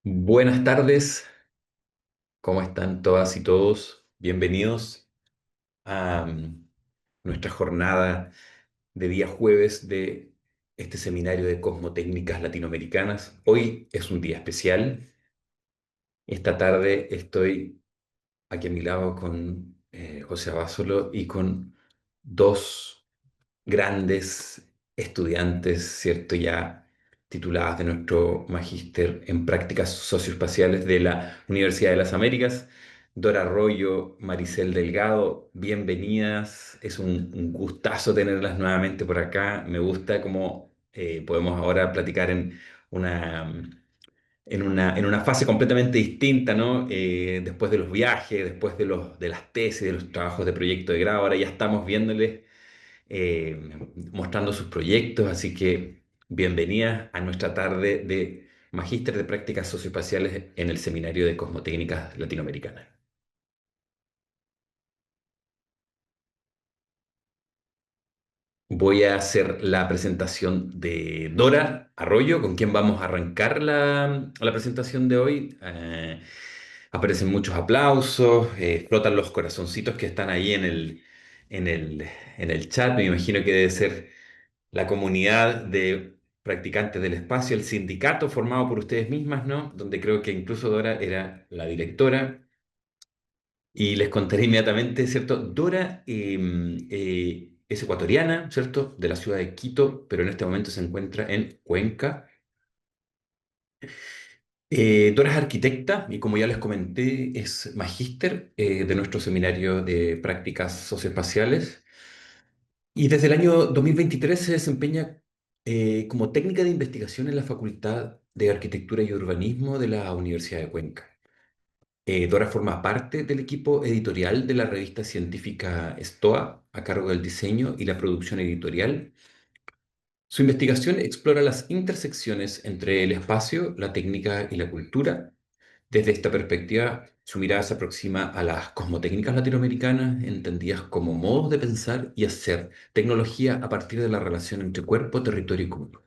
Buenas tardes, ¿cómo están todas y todos? Bienvenidos a nuestra jornada de día jueves de este seminario de cosmotécnicas latinoamericanas. Hoy es un día especial. Esta tarde estoy aquí a mi lado con José Abasolo y con dos grandes estudiantes, ¿cierto? Ya tituladas de nuestro magíster en prácticas socioespaciales de la Universidad de las Américas. Dora Arroyo, Maricel Delgado, bienvenidas. Es un gustazo tenerlas nuevamente por acá. Me gusta cómo podemos ahora platicar una, en una fase completamente distinta, ¿no? Después de los viajes, después de las tesis, de los trabajos de proyecto de grado, ahora ya estamos viéndoles eh, mostrando sus proyectos, así que bienvenidas a nuestra tarde de Magíster de Prácticas Socioespaciales en el Seminario de Cosmotécnicas Latinoamericanas. Voy a hacer la presentación de Dora Arroyo, con quien vamos a arrancar la presentación de hoy. Aparecen muchos aplausos, explotan los corazoncitos que están ahí en el, en el chat. Me imagino que debe ser la comunidad de practicantes del espacio, el sindicato formado por ustedes mismas, ¿no? Donde creo que incluso Dora era la directora. Y les contaré inmediatamente, ¿cierto? Dora es ecuatoriana, ¿cierto? De la ciudad de Quito, pero en este momento se encuentra en Cuenca. Dora es arquitecta y como ya les comenté, es magíster de nuestro seminario de prácticas socioespaciales. Y desde el año 2023 se desempeña como técnica de investigación en la Facultad de Arquitectura y Urbanismo de la Universidad de Cuenca. Dora forma parte del equipo editorial de la revista científica STOA, a cargo del diseño y la producción editorial. Su investigación explora las intersecciones entre el espacio, la técnica y la cultura. Desde esta perspectiva, su mirada se aproxima a las cosmotécnicas latinoamericanas, entendidas como modos de pensar y hacer tecnología a partir de la relación entre cuerpo, territorio y cultura.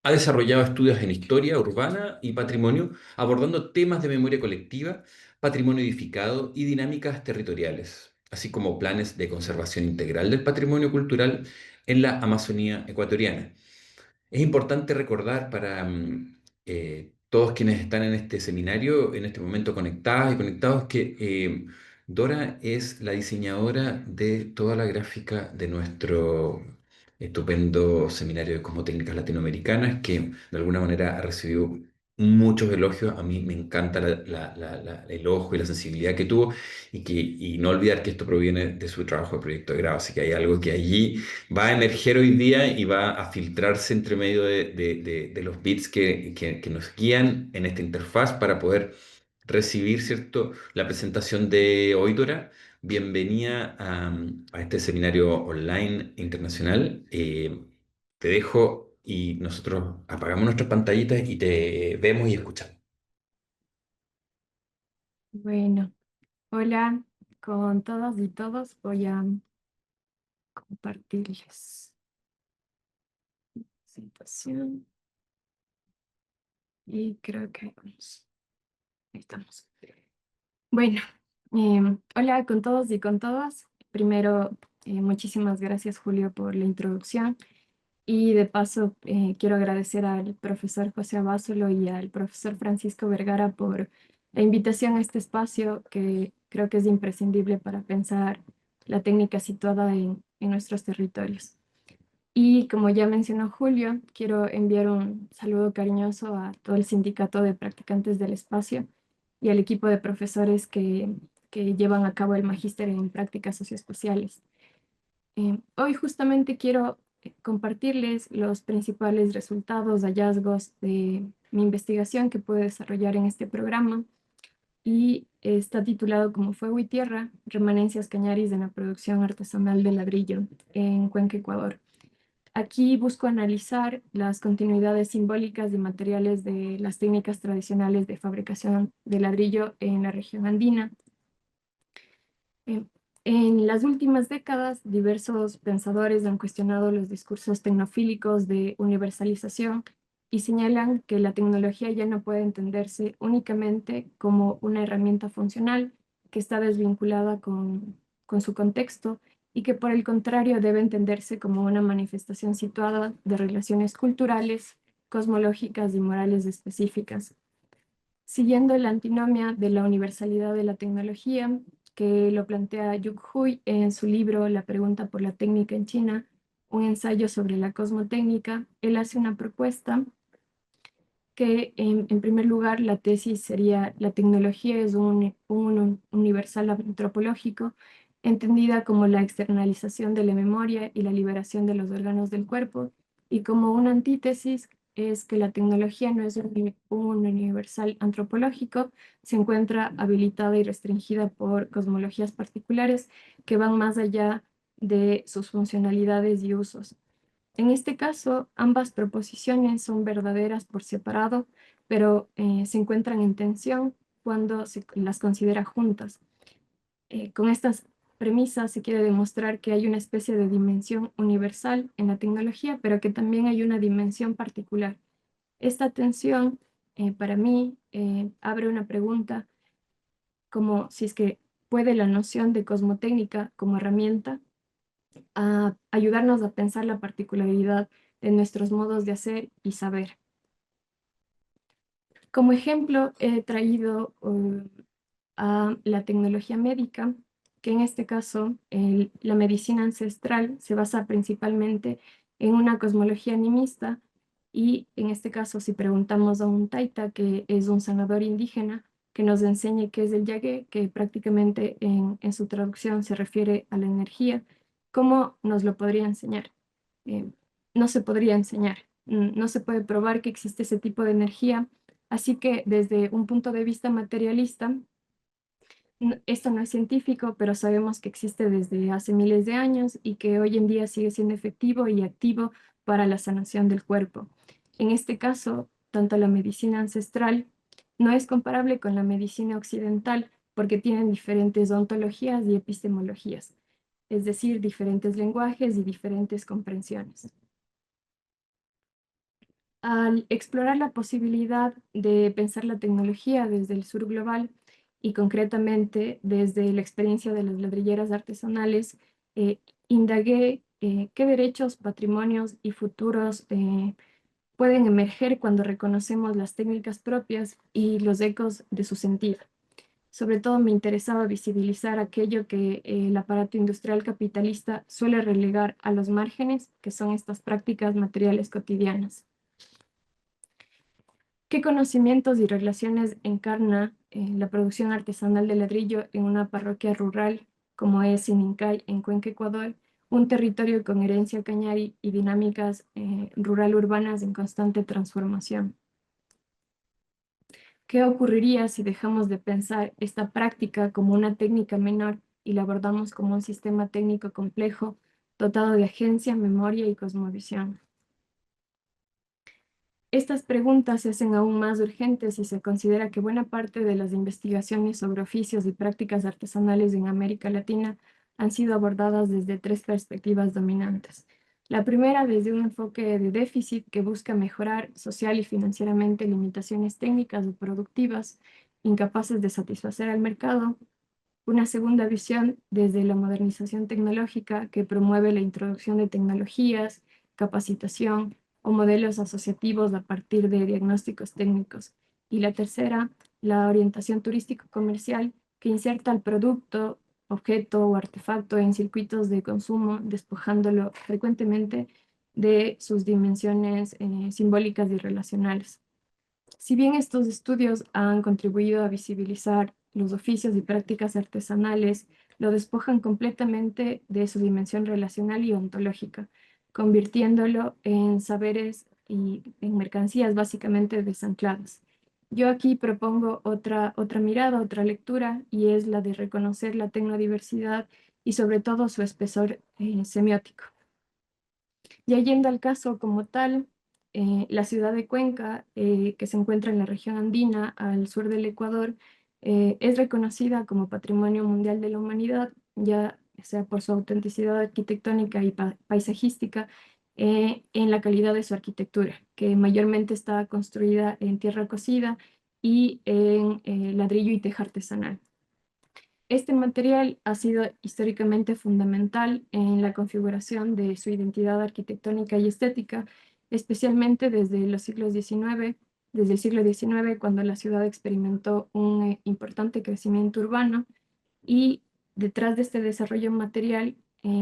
Ha desarrollado estudios en historia urbana y patrimonio, abordando temas de memoria colectiva, patrimonio edificado y dinámicas territoriales, así como planes de conservación integral del patrimonio cultural en la Amazonía ecuatoriana. Es importante recordar para todos quienes están en este seminario, en este momento conectadas y conectados, que Dora es la diseñadora de toda la gráfica de nuestro estupendo seminario de cosmotécnicas latinoamericanas, que de alguna manera ha recibido muchos elogios. A mí me encanta el ojo y la sensibilidad que tuvo y no olvidar que esto proviene de su trabajo de proyecto de grado, así que hay algo que allí va a emerger hoy día y va a filtrarse entre medio de los bits que nos guían en esta interfaz para poder recibir, ¿cierto?, la presentación de hoy, Dora. Bienvenida a este seminario online internacional. Te dejo y nosotros apagamos nuestras pantallitas y te vemos y escuchamos. Bueno, hola con todas y todos. Voy a compartirles presentación y creo que vamos. Ahí estamos. Bueno, hola con todos y con todas. Primero, muchísimas gracias, Julio, por la introducción. Y de paso, quiero agradecer al profesor José Abasolo y al profesor Francisco Vergara por la invitación a este espacio que creo que es imprescindible para pensar la técnica situada en nuestros territorios. Y como ya mencionó Julio, quiero enviar un saludo cariñoso a todo el sindicato de practicantes del espacio y al equipo de profesores que llevan a cabo el magíster en prácticas socioespaciales. Hoy justamente quiero compartirles los principales resultados, hallazgos de mi investigación que pude desarrollar en este programa y está titulado como Fuego y Tierra, Remanencias Cañaris de la producción artesanal de ladrillo en Cuenca, Ecuador. Aquí busco analizar las continuidades simbólicas de materiales de las técnicas tradicionales de fabricación de ladrillo en la región andina. Eh, En las últimas décadas, diversos pensadores han cuestionado los discursos tecnofílicos de universalización y señalan que la tecnología ya no puede entenderse únicamente como una herramienta funcional que está desvinculada con su contexto y que por el contrario debe entenderse como una manifestación situada de relaciones culturales, cosmológicas y morales específicas. Siguiendo la antinomia de la universalidad de la tecnología, que lo plantea Yuk Hui en su libro La pregunta por la técnica en China, un ensayo sobre la cosmotécnica, él hace una propuesta que en primer lugar la tesis sería la tecnología es un universal antropológico, entendida como la externalización de la memoria y la liberación de los órganos del cuerpo, y como una antítesis es que la tecnología no es un universal antropológico, se encuentra habilitada y restringida por cosmologías particulares que van más allá de sus funcionalidades y usos. En este caso, ambas proposiciones son verdaderas por separado, pero se encuentran en tensión cuando se las considera juntas. Con estas premisas se quiere demostrar que hay una especie de dimensión universal en la tecnología, pero que también hay una dimensión particular. Esta tensión, para mí, abre una pregunta como si es que puede la noción de cosmotécnica como herramienta a ayudarnos a pensar la particularidad de nuestros modos de hacer y saber. Como ejemplo, he traído a la tecnología médica, que en este caso la medicina ancestral se basa principalmente en una cosmología animista y en este caso si preguntamos a un taita, que es un sanador indígena, que nos enseñe qué es el yagé, que prácticamente en su traducción se refiere a la energía, ¿cómo nos lo podría enseñar? Eh, no se podría enseñar, no se puede probar que existe ese tipo de energía, así que desde un punto de vista materialista, esto no es científico, pero sabemos que existe desde hace miles de años y que hoy en día sigue siendo efectivo y activo para la sanación del cuerpo. En este caso, tanto la medicina ancestral no es comparable con la medicina occidental porque tienen diferentes ontologías y epistemologías, es decir, diferentes lenguajes y diferentes comprensiones. Al explorar la posibilidad de pensar la tecnología desde el sur global y concretamente desde la experiencia de las ladrilleras artesanales, indagué qué derechos, patrimonios y futuros pueden emerger cuando reconocemos las técnicas propias y los ecos de su sentido. Sobre todo me interesaba visibilizar aquello que el aparato industrial capitalista suele relegar a los márgenes, que son estas prácticas materiales cotidianas. ¿Qué conocimientos y relaciones encarna la producción artesanal de ladrillo en una parroquia rural como es Sinincay en Cuenca, Ecuador, un territorio con herencia cañari y dinámicas rural-urbanas en constante transformación? ¿Qué ocurriría si dejamos de pensar esta práctica como una técnica menor y la abordamos como un sistema técnico complejo, dotado de agencia, memoria y cosmovisión? Estas preguntas se hacen aún más urgentes si se considera que buena parte de las investigaciones sobre oficios y prácticas artesanales en América Latina han sido abordadas desde tres perspectivas dominantes. La primera, desde un enfoque de déficit que busca mejorar social y financieramente limitaciones técnicas o productivas incapaces de satisfacer al mercado. Una segunda visión desde la modernización tecnológica que promueve la introducción de tecnologías, capacitación o modelos asociativos a partir de diagnósticos técnicos. Y la tercera, la orientación turístico-comercial que inserta el producto, objeto o artefacto en circuitos de consumo, despojándolo frecuentemente de sus dimensiones simbólicas y relacionales. Si bien estos estudios han contribuido a visibilizar los oficios y prácticas artesanales, lo despojan completamente de su dimensión relacional y ontológica, convirtiéndolo en saberes y en mercancías básicamente desancladas. Yo aquí propongo otra mirada, otra lectura, y es la de reconocer la tecnodiversidad y sobre todo su espesor semiótico. Ya yendo al caso como tal, la ciudad de Cuenca, que se encuentra en la región andina al sur del Ecuador, es reconocida como Patrimonio Mundial de la Humanidad, ya sea por su autenticidad arquitectónica y paisajística, en la calidad de su arquitectura, que mayormente está construida en tierra cocida y en ladrillo y teja artesanal. Este material ha sido históricamente fundamental en la configuración de su identidad arquitectónica y estética, especialmente desde los siglos XIX, desde el siglo XIX, cuando la ciudad experimentó un importante crecimiento urbano y detrás de este desarrollo material,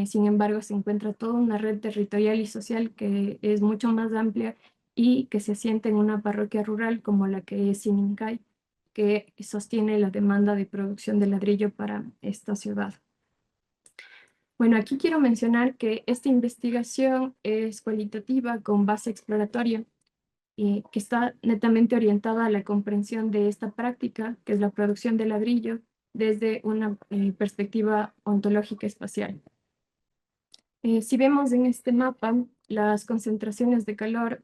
sin embargo, se encuentra toda una red territorial y social que es mucho más amplia y que se asienta en una parroquia rural como la que es Simincay, que sostiene la demanda de producción de ladrillo para esta ciudad. Bueno, aquí quiero mencionar que esta investigación es cualitativa con base exploratoria que está netamente orientada a la comprensión de esta práctica, que es la producción de ladrillo, desde una perspectiva ontológica espacial. Si vemos en este mapa las concentraciones de calor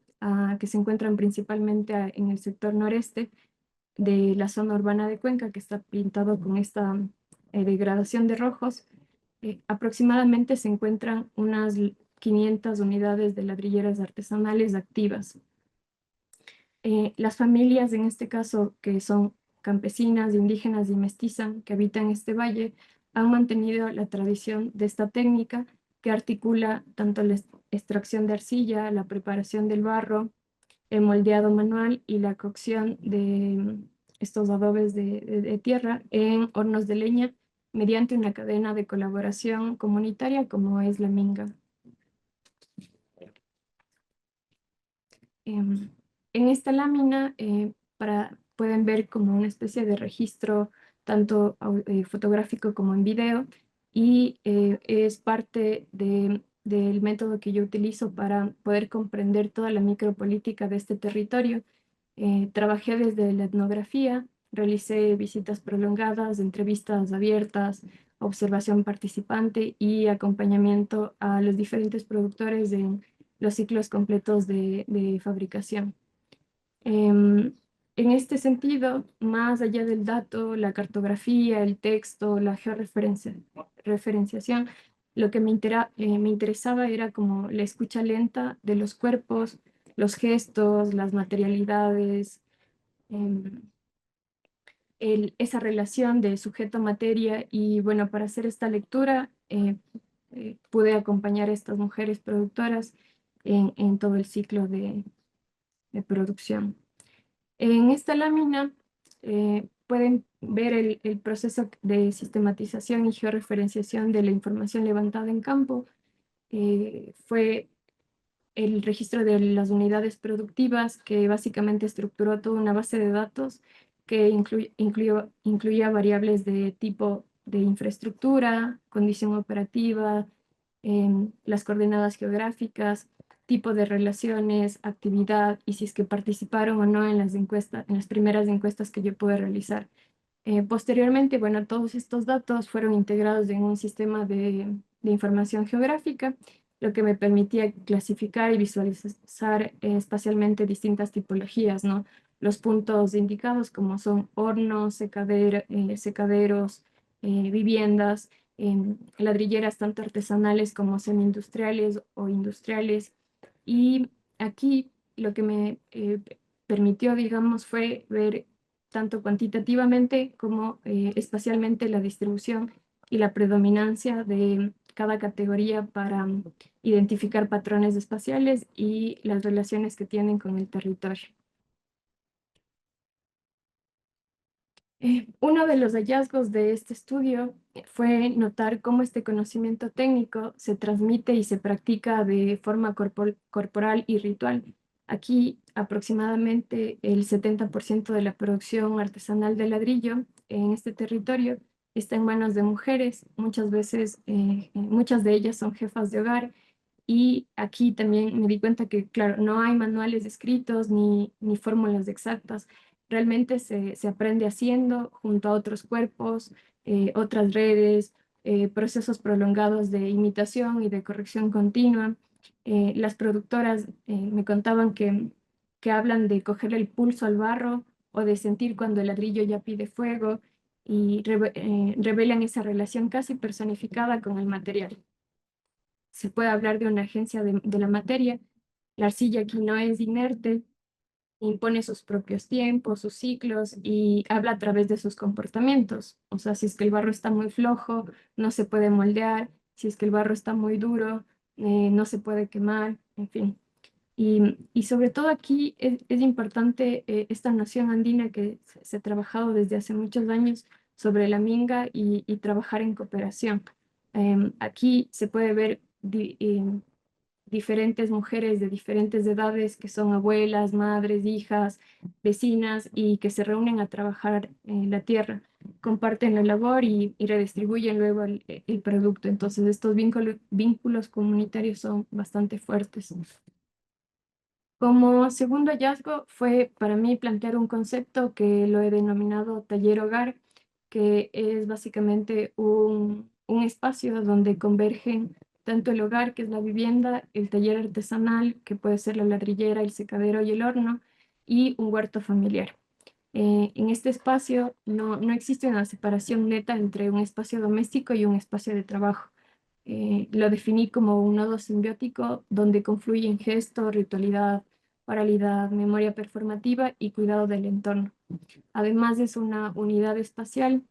que se encuentran principalmente en el sector noreste de la zona urbana de Cuenca, que está pintado con esta degradación de rojos, aproximadamente se encuentran unas 500 unidades de ladrilleras artesanales activas. Las familias, en este caso, que son campesinas, indígenas y mestizas que habitan este valle, han mantenido la tradición de esta técnica que articula tanto la extracción de arcilla, la preparación del barro, el moldeado manual y la cocción de estos adobes de tierra en hornos de leña mediante una cadena de colaboración comunitaria como es la minga. En esta lámina pueden ver como una especie de registro tanto fotográfico como en video y es parte del método que yo utilizo para poder comprender toda la micropolítica de este territorio. Trabajé desde la etnografía, realicé visitas prolongadas, entrevistas abiertas, observación participante y acompañamiento a los diferentes productores de los ciclos completos de fabricación. En este sentido, más allá del dato, la cartografía, el texto, la georreferenciación, lo que me interesaba era como la escucha lenta de los cuerpos, los gestos, las materialidades, em, esa relación de sujeto-materia y bueno, para hacer esta lectura pude acompañar a estas mujeres productoras en todo el ciclo de producción. En esta lámina pueden ver el proceso de sistematización y georreferenciación de la información levantada en campo. Fue el registro de las unidades productivas que básicamente estructuró toda una base de datos que incluía variables de tipo de infraestructura, condición operativa, las coordenadas geográficas, tipo de relaciones, actividad y si es que participaron o no en las encuestas, en las primeras encuestas que yo pude realizar. Posteriormente, bueno, todos estos datos fueron integrados en un sistema de información geográfica, lo que me permitía clasificar y visualizar espacialmente distintas tipologías, ¿no? Los puntos indicados como son hornos, secaderos, viviendas, ladrilleras tanto artesanales como semi-industriales o industriales. Y aquí lo que me permitió, digamos, fue ver tanto cuantitativamente como espacialmente la distribución y la predominancia de cada categoría para identificar patrones espaciales y las relaciones que tienen con el territorio. Uno de los hallazgos de este estudio fue notar cómo este conocimiento técnico se transmite y se practica de forma corporal y ritual. Aquí aproximadamente el 70% de la producción artesanal de ladrillo en este territorio está en manos de mujeres. Muchas veces, muchas de ellas son jefas de hogar. Y aquí también me di cuenta que, claro, no hay manuales escritos ni fórmulas exactas. Realmente se aprende haciendo junto a otros cuerpos, otras redes, procesos prolongados de imitación y de corrección continua. Las productoras me contaban que hablan de coger el pulso al barro o de sentir cuando el ladrillo ya pide fuego y revelan esa relación casi personificada con el material. se puede hablar de una agencia de la materia. La arcilla aquí no es inerte, impone sus propios tiempos, sus ciclos y habla a través de sus comportamientos. O sea, si es que el barro está muy flojo, no se puede moldear; si es que el barro está muy duro, no se puede quemar, en fin. Y sobre todo aquí es importante esta noción andina que se ha trabajado desde hace muchos años sobre la minga y trabajar en cooperación. Aquí se puede ver diferentes mujeres de diferentes edades que son abuelas, madres, hijas, vecinas y que se reúnen a trabajar en la tierra, comparten la labor y redistribuyen luego el producto. Entonces estos vínculos comunitarios son bastante fuertes. Como segundo hallazgo fue para mí plantear un concepto que lo he denominado taller hogar, que es básicamente un espacio donde convergen tanto el hogar, que es la vivienda, el taller artesanal, que puede ser la ladrillera, el secadero y el horno, y un huerto familiar. En este espacio no existe una separación neta entre un espacio doméstico y un espacio de trabajo. Lo definí como un nodo simbiótico donde confluyen gesto, ritualidad, oralidad, memoria performativa y cuidado del entorno. Además, es una unidad espacial,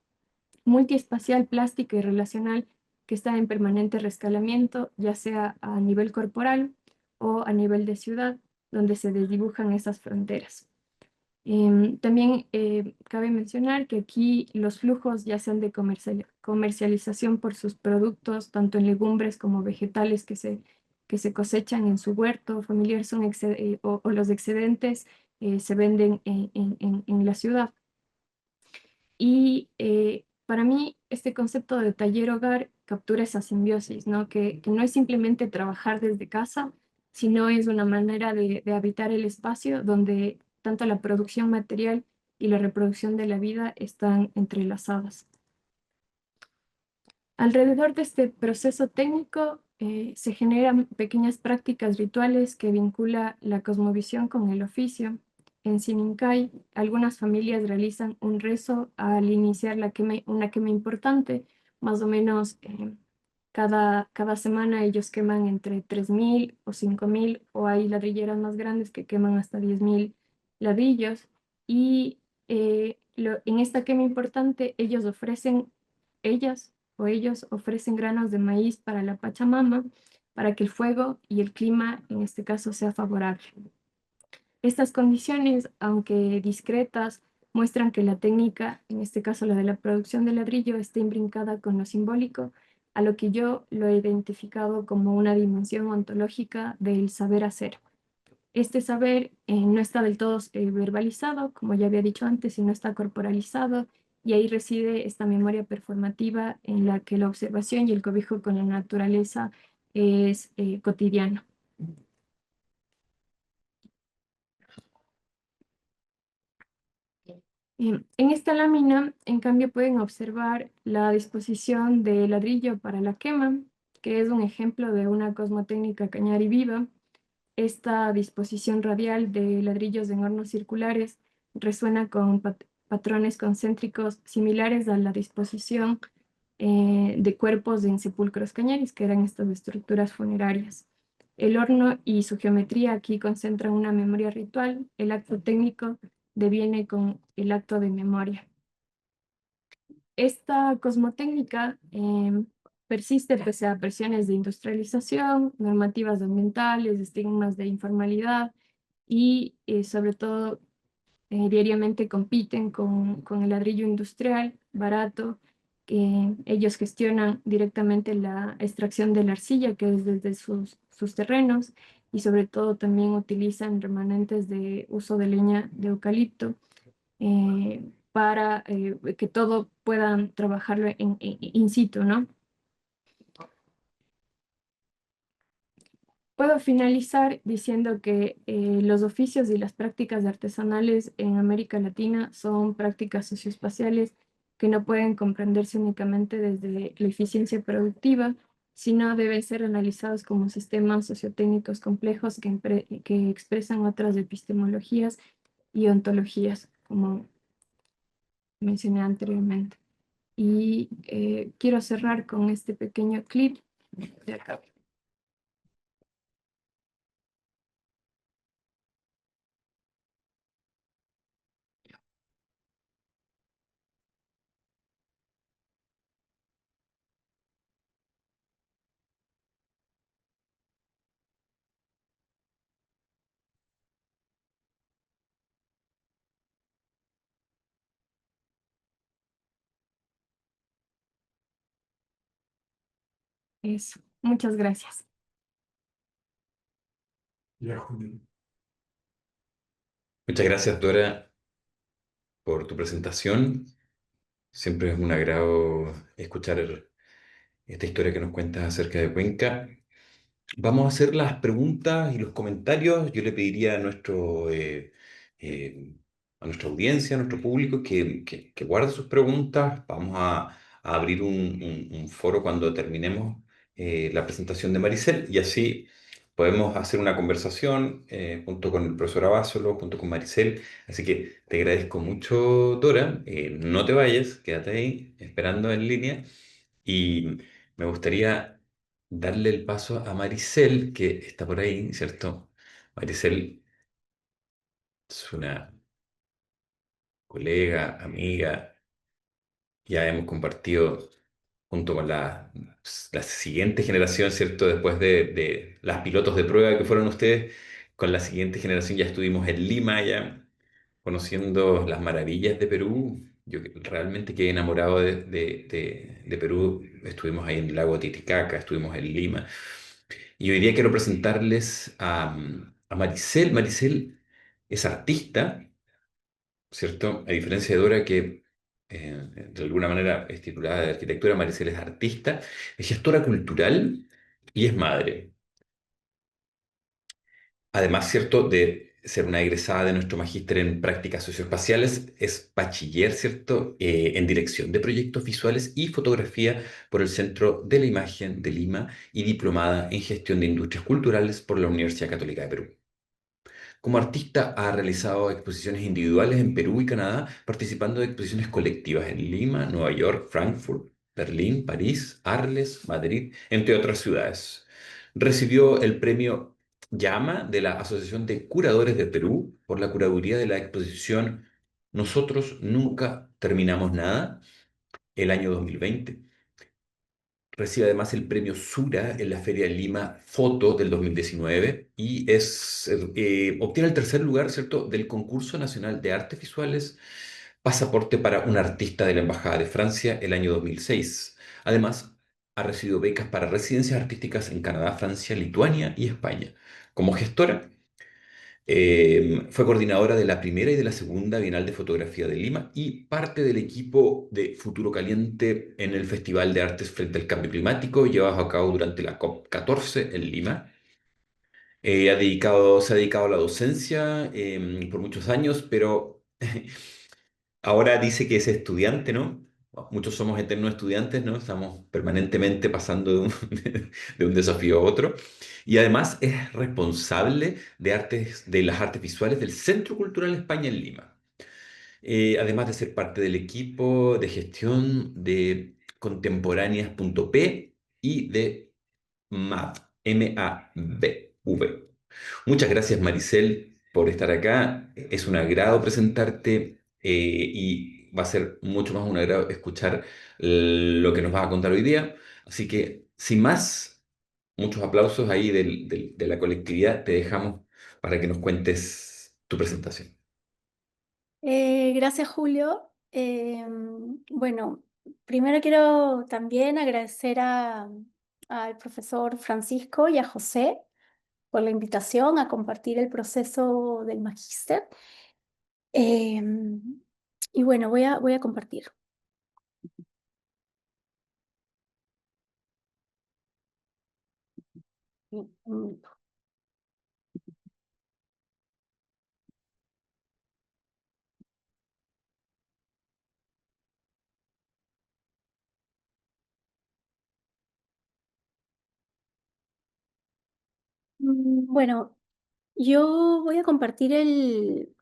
multiespacial, plástica y relacional que está en permanente rescalamiento, ya sea a nivel corporal o a nivel de ciudad, donde se desdibujan esas fronteras. También cabe mencionar que aquí los flujos, ya sean de comercialización por sus productos, tanto en legumbres como vegetales que se cosechan en su huerto familiar, o los excedentes se venden en la ciudad. Y para mí este concepto de taller hogar captura esa simbiosis, ¿no? Que no es simplemente trabajar desde casa, sino es una manera de habitar el espacio donde tanto la producción material y la reproducción de la vida están entrelazadas. Alrededor de este proceso técnico se generan pequeñas prácticas rituales que vincula la cosmovisión con el oficio. En Sinincay, algunas familias realizan un rezo al iniciar una quema importante. Más o menos cada semana ellos queman entre 3.000 o 5.000, o hay ladrilleras más grandes que queman hasta 10.000 ladrillos. Y en esta quema importante ellas o ellos ofrecen granos de maíz para la Pachamama, para que el fuego y el clima, en este caso, sea favorable. Estas condiciones, aunque discretas, muestran que la técnica, en este caso la de la producción de ladrillo, está imbrincada con lo simbólico, a lo que yo lo he identificado como una dimensión ontológica del saber hacer. Este saber no está del todo verbalizado, como ya había dicho antes, sino está corporalizado, y ahí reside esta memoria performativa en la que la observación y el cobijo con la naturaleza es cotidiano. En esta lámina, en cambio, pueden observar la disposición de ladrillo para la quema, que es un ejemplo de una cosmotécnica cañari viva. Esta disposición radial de ladrillos en hornos circulares resuena con patrones concéntricos similares a la disposición de cuerpos en sepulcros cañaris, que eran estas estructuras funerarias. El horno y su geometría aquí concentran una memoria ritual. El acto técnico deviene con el acto de memoria. Esta cosmotécnica persiste pese a presiones de industrialización, normativas ambientales, estigmas de informalidad y sobre todo diariamente compiten con el ladrillo industrial barato, que ellos gestionan directamente la extracción de la arcilla, que es desde sus terrenos, y sobre todo también utilizan remanentes de uso de leña de eucalipto para que todo puedan trabajarlo in situ, ¿no? Puedo finalizar diciendo que los oficios y las prácticas artesanales en América Latina son prácticas socioespaciales que no pueden comprenderse únicamente desde la eficiencia productiva, sino deben ser analizados como sistemas sociotécnicos complejos que expresan otras epistemologías y ontologías, como mencioné anteriormente. Y quiero cerrar con este pequeño clip de acá. Eso. Muchas gracias. Ya, Julio. Muchas gracias, Dora, por tu presentación. Siempre es un agrado escuchar esta historia que nos cuentas acerca de Cuenca. Vamos a hacer las preguntas y los comentarios. Yo le pediría eh, a nuestra audiencia, a nuestro público, que guarde sus preguntas. Vamos a abrir un foro cuando terminemos la presentación de Maricel y así podemos hacer una conversación junto con el profesor Abásolo, junto con Maricel. Así que te agradezco mucho, Dora. No te vayas, quédate ahí esperando en línea. Y me gustaría darle el paso a Maricel, que está por ahí, ¿cierto? Maricel es una colega, amiga, ya hemos compartido junto con la siguiente generación, ¿cierto? Después de las pilotos de prueba que fueron ustedes, con la siguiente generación ya estuvimos en Lima, ya conociendo las maravillas de Perú. Yo realmente quedé enamorado de Perú. Estuvimos ahí en el lago Titicaca, estuvimos en Lima. Y hoy día quiero presentarles a Maricel. Maricel es artista, ¿cierto? A diferencia de Dora, que de alguna manera es titulada de arquitectura, Maricel es artista, es gestora cultural y es madre. Además, ¿cierto? De ser una egresada de nuestro magíster en prácticas socioespaciales, es bachiller, ¿cierto? En dirección de proyectos visuales y fotografía por el Centro de la Imagen de Lima y diplomada en gestión de industrias culturales por la Universidad Católica de Perú. Como artista ha realizado exposiciones individuales en Perú y Canadá, participando de exposiciones colectivas en Lima, Nueva York, Frankfurt, Berlín, París, Arles, Madrid, entre otras ciudades. Recibió el premio Llama de la Asociación de Curadores de Perú por la curaduría de la exposición Nosotros Nunca Terminamos Nada, el año 2020. Recibe además el premio Sura en la Feria de Lima Foto del 2019 y obtiene el tercer lugar, ¿cierto?, del Concurso Nacional de Artes Visuales, Pasaporte para un Artista de la Embajada de Francia el año 2006. Además, ha recibido becas para residencias artísticas en Canadá, Francia, Lituania y España. Como gestora, fue coordinadora de la primera y de la segunda Bienal de Fotografía de Lima y parte del equipo de Futuro Caliente en el Festival de Artes frente al Cambio Climático, llevado a cabo durante la COP14 en Lima. Se ha dedicado a la docencia por muchos años, pero ahora dice que es estudiante, ¿no? Muchos somos eternos estudiantes, ¿no? Estamos permanentemente pasando de un desafío a otro. Y además es responsable de las artes visuales del Centro Cultural España en Lima. Además de ser parte del equipo de gestión de contemporáneas.p y de MAV, M-A-V. Muchas gracias, Maricel, por estar acá. Es un agrado presentarte y va a ser mucho más un agrado escuchar lo que nos vas a contar hoy día. Así que, sin más, muchos aplausos ahí de la colectividad. Te dejamos para que nos cuentes tu presentación. Gracias, Julio. Bueno, primero quiero también agradecer al profesor Francisco y a José por la invitación a compartir el proceso del magíster. Y bueno, voy a compartir. Bueno, yo voy a compartir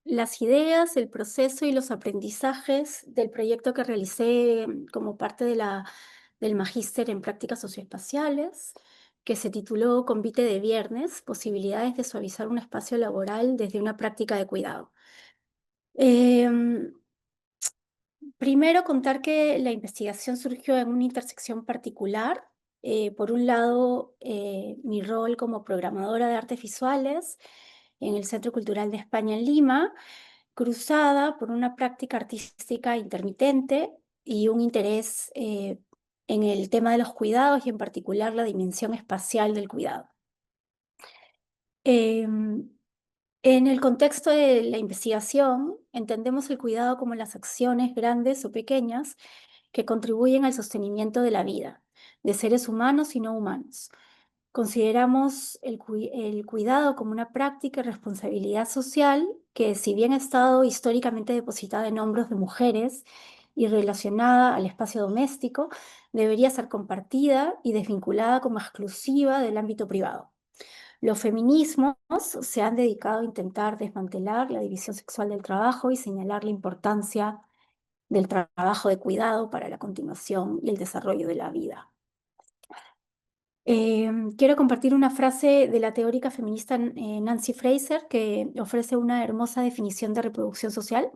las ideas, el proceso y los aprendizajes del proyecto que realicé como parte del magíster en prácticas socioespaciales, que se tituló Convite de Viernes, posibilidades de suavizar un espacio laboral desde una práctica de cuidado. Em, Primero, contar que la investigación surgió en una intersección particular. Por un lado, mi rol como programadora de artes visuales en el Centro Cultural de España en Lima, cruzada por una práctica artística intermitente y un interés en el tema de los cuidados y en particular la dimensión espacial del cuidado. En el contexto de la investigación, entendemos el cuidado como las acciones grandes o pequeñas que contribuyen al sostenimiento de la vida, de seres humanos y no humanos. Consideramos el cuidado como una práctica y responsabilidad social que, si bien ha estado históricamente depositada en hombros de mujeres y relacionada al espacio doméstico, debería ser compartida y desvinculada como exclusiva del ámbito privado. Los feminismos se han dedicado a intentar desmantelar la división sexual del trabajo y señalar la importancia del trabajo de cuidado para la continuación y el desarrollo de la vida. Quiero compartir una frase de la teórica feminista Nancy Fraser, que ofrece una hermosa definición de reproducción social.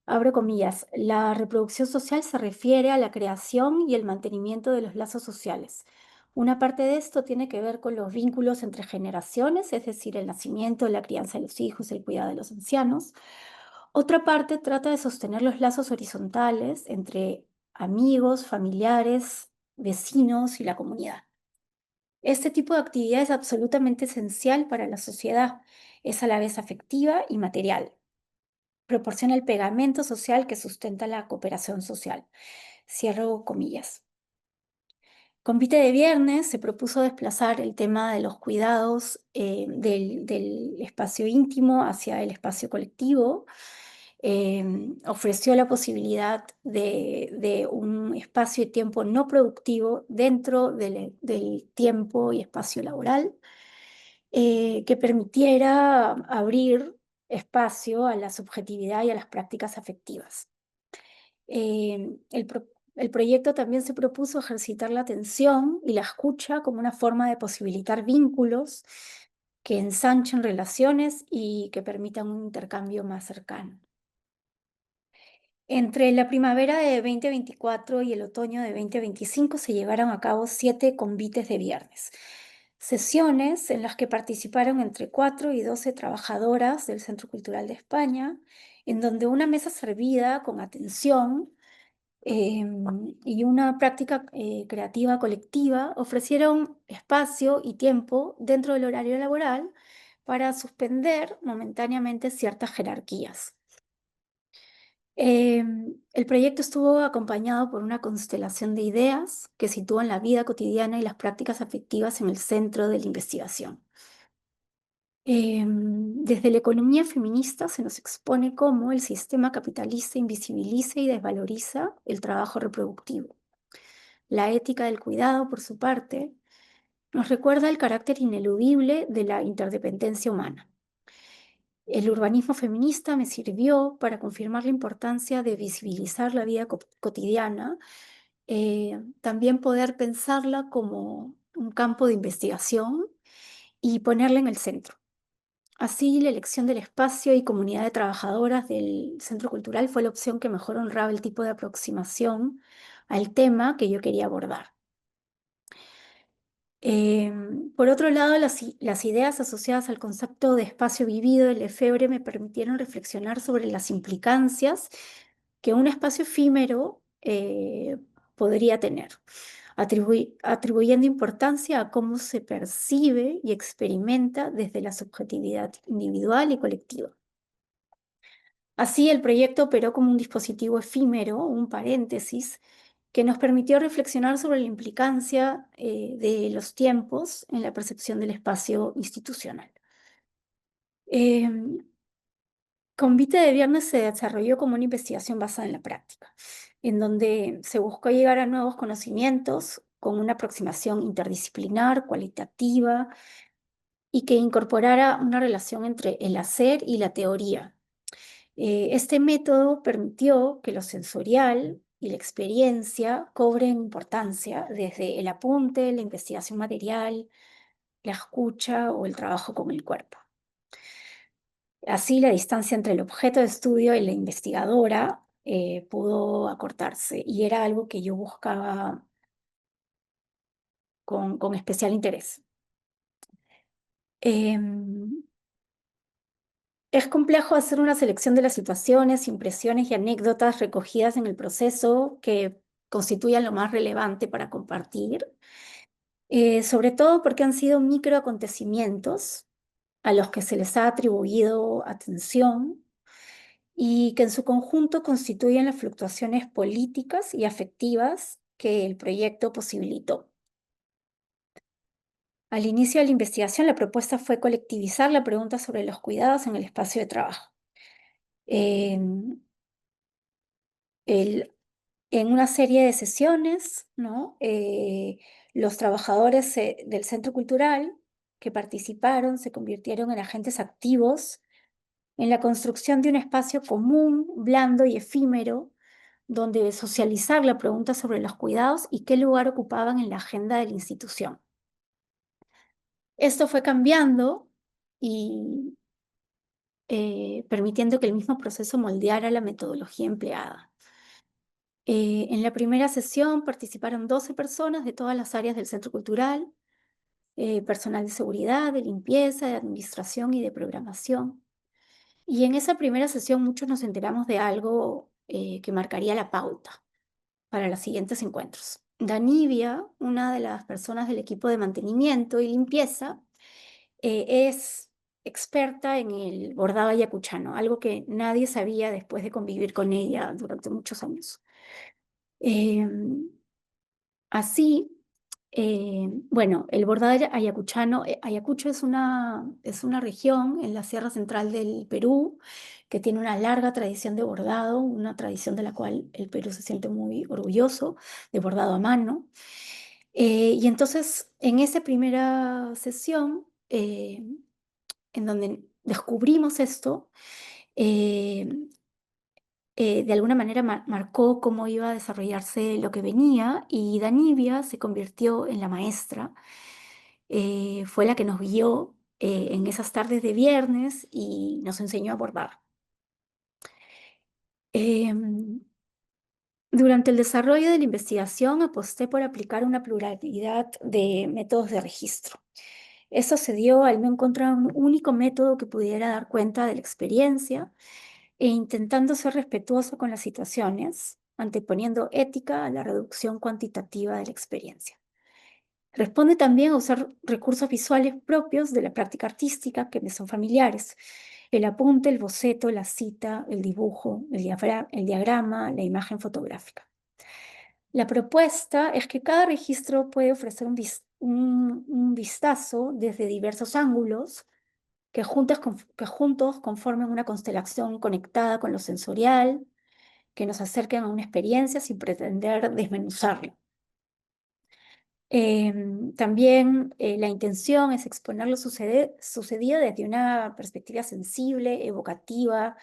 Abro comillas: la reproducción social se refiere a la creación y el mantenimiento de los lazos sociales. Una parte de esto tiene que ver con los vínculos entre generaciones, es decir, el nacimiento, la crianza de los hijos, el cuidado de los ancianos. Otra parte trata de sostener los lazos horizontales entre amigos, familiares, vecinos y la comunidad. Este tipo de actividad es absolutamente esencial para la sociedad. Es a la vez afectiva y material. Proporciona el pegamento social que sustenta la cooperación social. Cierro comillas. Convite de Viernes se propuso desplazar el tema de los cuidados del espacio íntimo hacia el espacio colectivo. Ofreció la posibilidad de un espacio y tiempo no productivo dentro del tiempo y espacio laboral, que permitiera abrir espacio a la subjetividad y a las prácticas afectivas. El proyecto también se propuso ejercitar la atención y la escucha como una forma de posibilitar vínculos que ensanchen relaciones y que permitan un intercambio más cercano. Entre la primavera de 2024 y el otoño de 2025 se llevaron a cabo 7 convites de viernes, sesiones en las que participaron entre 4 y 12 trabajadoras del Centro Cultural de España, en donde una mesa servida con atención y una práctica creativa colectiva ofrecieron espacio y tiempo dentro del horario laboral para suspender momentáneamente ciertas jerarquías. El proyecto estuvo acompañado por una constelación de ideas que sitúan la vida cotidiana y las prácticas afectivas en el centro de la investigación. Desde la economía feminista se nos expone cómo el sistema capitalista invisibiliza y desvaloriza el trabajo reproductivo. La ética del cuidado, por su parte, nos recuerda el carácter ineludible de la interdependencia humana. El urbanismo feminista me sirvió para confirmar la importancia de visibilizar la vida cotidiana, también poder pensarla como un campo de investigación y ponerla en el centro. Así, la elección del espacio y comunidad de trabajadoras del Centro Cultural fue la opción que mejor honraba el tipo de aproximación al tema que yo quería abordar. Por otro lado, las ideas asociadas al concepto de espacio vivido de Lefebvre me permitieron reflexionar sobre las implicancias que un espacio efímero podría tener, atribuyendo importancia a cómo se percibe y experimenta desde la subjetividad individual y colectiva. Así, el proyecto operó como un dispositivo efímero, un paréntesis, que nos permitió reflexionar sobre la implicancia de los tiempos en la percepción del espacio institucional. Convite de Viernes se desarrolló como una investigación basada en la práctica, en donde se buscó llegar a nuevos conocimientos con una aproximación interdisciplinar, cualitativa, y que incorporara una relación entre el hacer y la teoría. Este método permitió que lo sensorial y la experiencia cobren importancia desde el apunte, la investigación material, la escucha o el trabajo con el cuerpo. Así, la distancia entre el objeto de estudio y la investigadora pudo acortarse, y era algo que yo buscaba con especial interés. Es complejo hacer una selección de las situaciones, impresiones y anécdotas recogidas en el proceso que constituyan lo más relevante para compartir, sobre todo porque han sido microacontecimientos a los que se les ha atribuido atención y que en su conjunto constituyen las fluctuaciones políticas y afectivas que el proyecto posibilitó. Al inicio de la investigación, la propuesta fue colectivizar la pregunta sobre los cuidados en el espacio de trabajo. En, en una serie de sesiones, ¿no? Los trabajadores del Centro Cultural que participaron se convirtieron en agentes activos en la construcción de un espacio común, blando y efímero, donde socializar la pregunta sobre los cuidados y qué lugar ocupaban en la agenda de la institución. Esto fue cambiando y permitiendo que el mismo proceso moldeara la metodología empleada. En la primera sesión participaron 12 personas de todas las áreas del Centro Cultural, personal de seguridad, de limpieza, de administración y de programación. Y en esa primera sesión muchos nos enteramos de algo que marcaría la pauta para los siguientes encuentros. Danivia, una de las personas del equipo de mantenimiento y limpieza, es experta en el bordado ayacuchano, algo que nadie sabía después de convivir con ella durante muchos años. Así, bueno, el bordado ayacuchano, Ayacucho es una región en la Sierra Central del Perú que tiene una larga tradición de bordado, una tradición de la cual el Perú se siente muy orgulloso, de bordado a mano. Y entonces, en esa primera sesión, en donde descubrimos esto, eh, de alguna manera marcó cómo iba a desarrollarse lo que venía y Danivia se convirtió en la maestra, fue la que nos guió en esas tardes de viernes y nos enseñó a bordar. Em, Durante el desarrollo de la investigación aposté por aplicar una pluralidad de métodos de registro. Eso se dio al no encontrar un único método que pudiera dar cuenta de la experiencia e intentando ser respetuoso con las situaciones, anteponiendo ética a la reducción cuantitativa de la experiencia. Responde también a usar recursos visuales propios de la práctica artística que me son familiares: el apunte, el boceto, la cita, el dibujo, el diagrama, la imagen fotográfica. La propuesta es que cada registro puede ofrecer un vistazo desde diversos ángulos que juntos conformen una constelación conectada con lo sensorial, que nos acerquen a una experiencia sin pretender desmenuzarla. También la intención es exponer lo sucedido desde una perspectiva sensible, evocativa,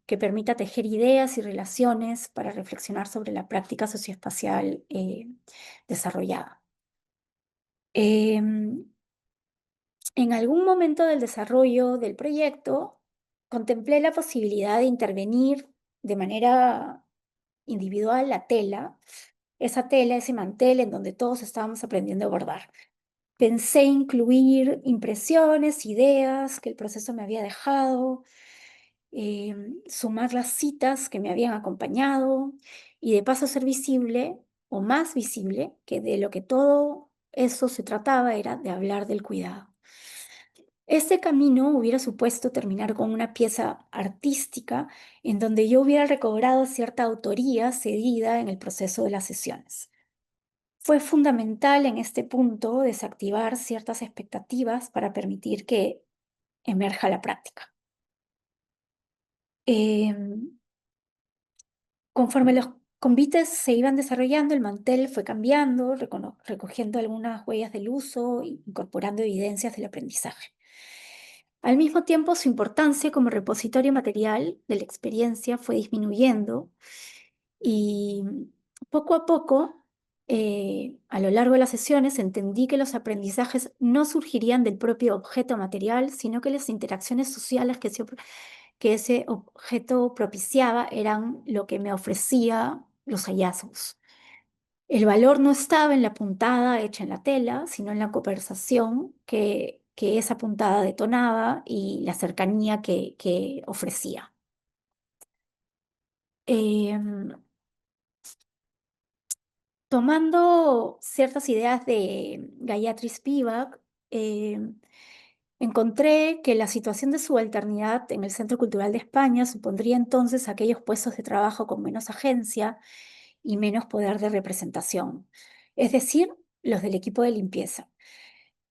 que permita tejer ideas y relaciones para reflexionar sobre la práctica socioespacial desarrollada. Em, En algún momento del desarrollo del proyecto, contemplé la posibilidad de intervenir de manera individual la tela, ese mantel en donde todos estábamos aprendiendo a bordar. Pensé incluir impresiones, ideas que el proceso me había dejado, sumar las citas que me habían acompañado y de paso ser visible o más visible, que de lo que todo eso se trataba era de hablar del cuidado. Este camino hubiera supuesto terminar con una pieza artística en donde yo hubiera recobrado cierta autoría cedida en el proceso de las sesiones. Fue fundamental en este punto desactivar ciertas expectativas para permitir que emerja la práctica. Conforme los convites se iban desarrollando, el mantel fue cambiando, recogiendo algunas huellas del uso, incorporando evidencias del aprendizaje. Al mismo tiempo, su importancia como repositorio material de la experiencia fue disminuyendo y poco a poco, a lo largo de las sesiones, entendí que los aprendizajes no surgirían del propio objeto material, sino que las interacciones sociales que ese objeto propiciaba eran lo que me ofrecía los hallazgos. El valor no estaba en la puntada hecha en la tela, sino en la conversación que esa puntada detonaba y la cercanía que ofrecía. Em, Tomando ciertas ideas de Gayatri Spivak, encontré que la situación de subalternidad en el Centro Cultural de España supondría entonces aquellos puestos de trabajo con menos agencia y menos poder de representación, es decir, los del equipo de limpieza.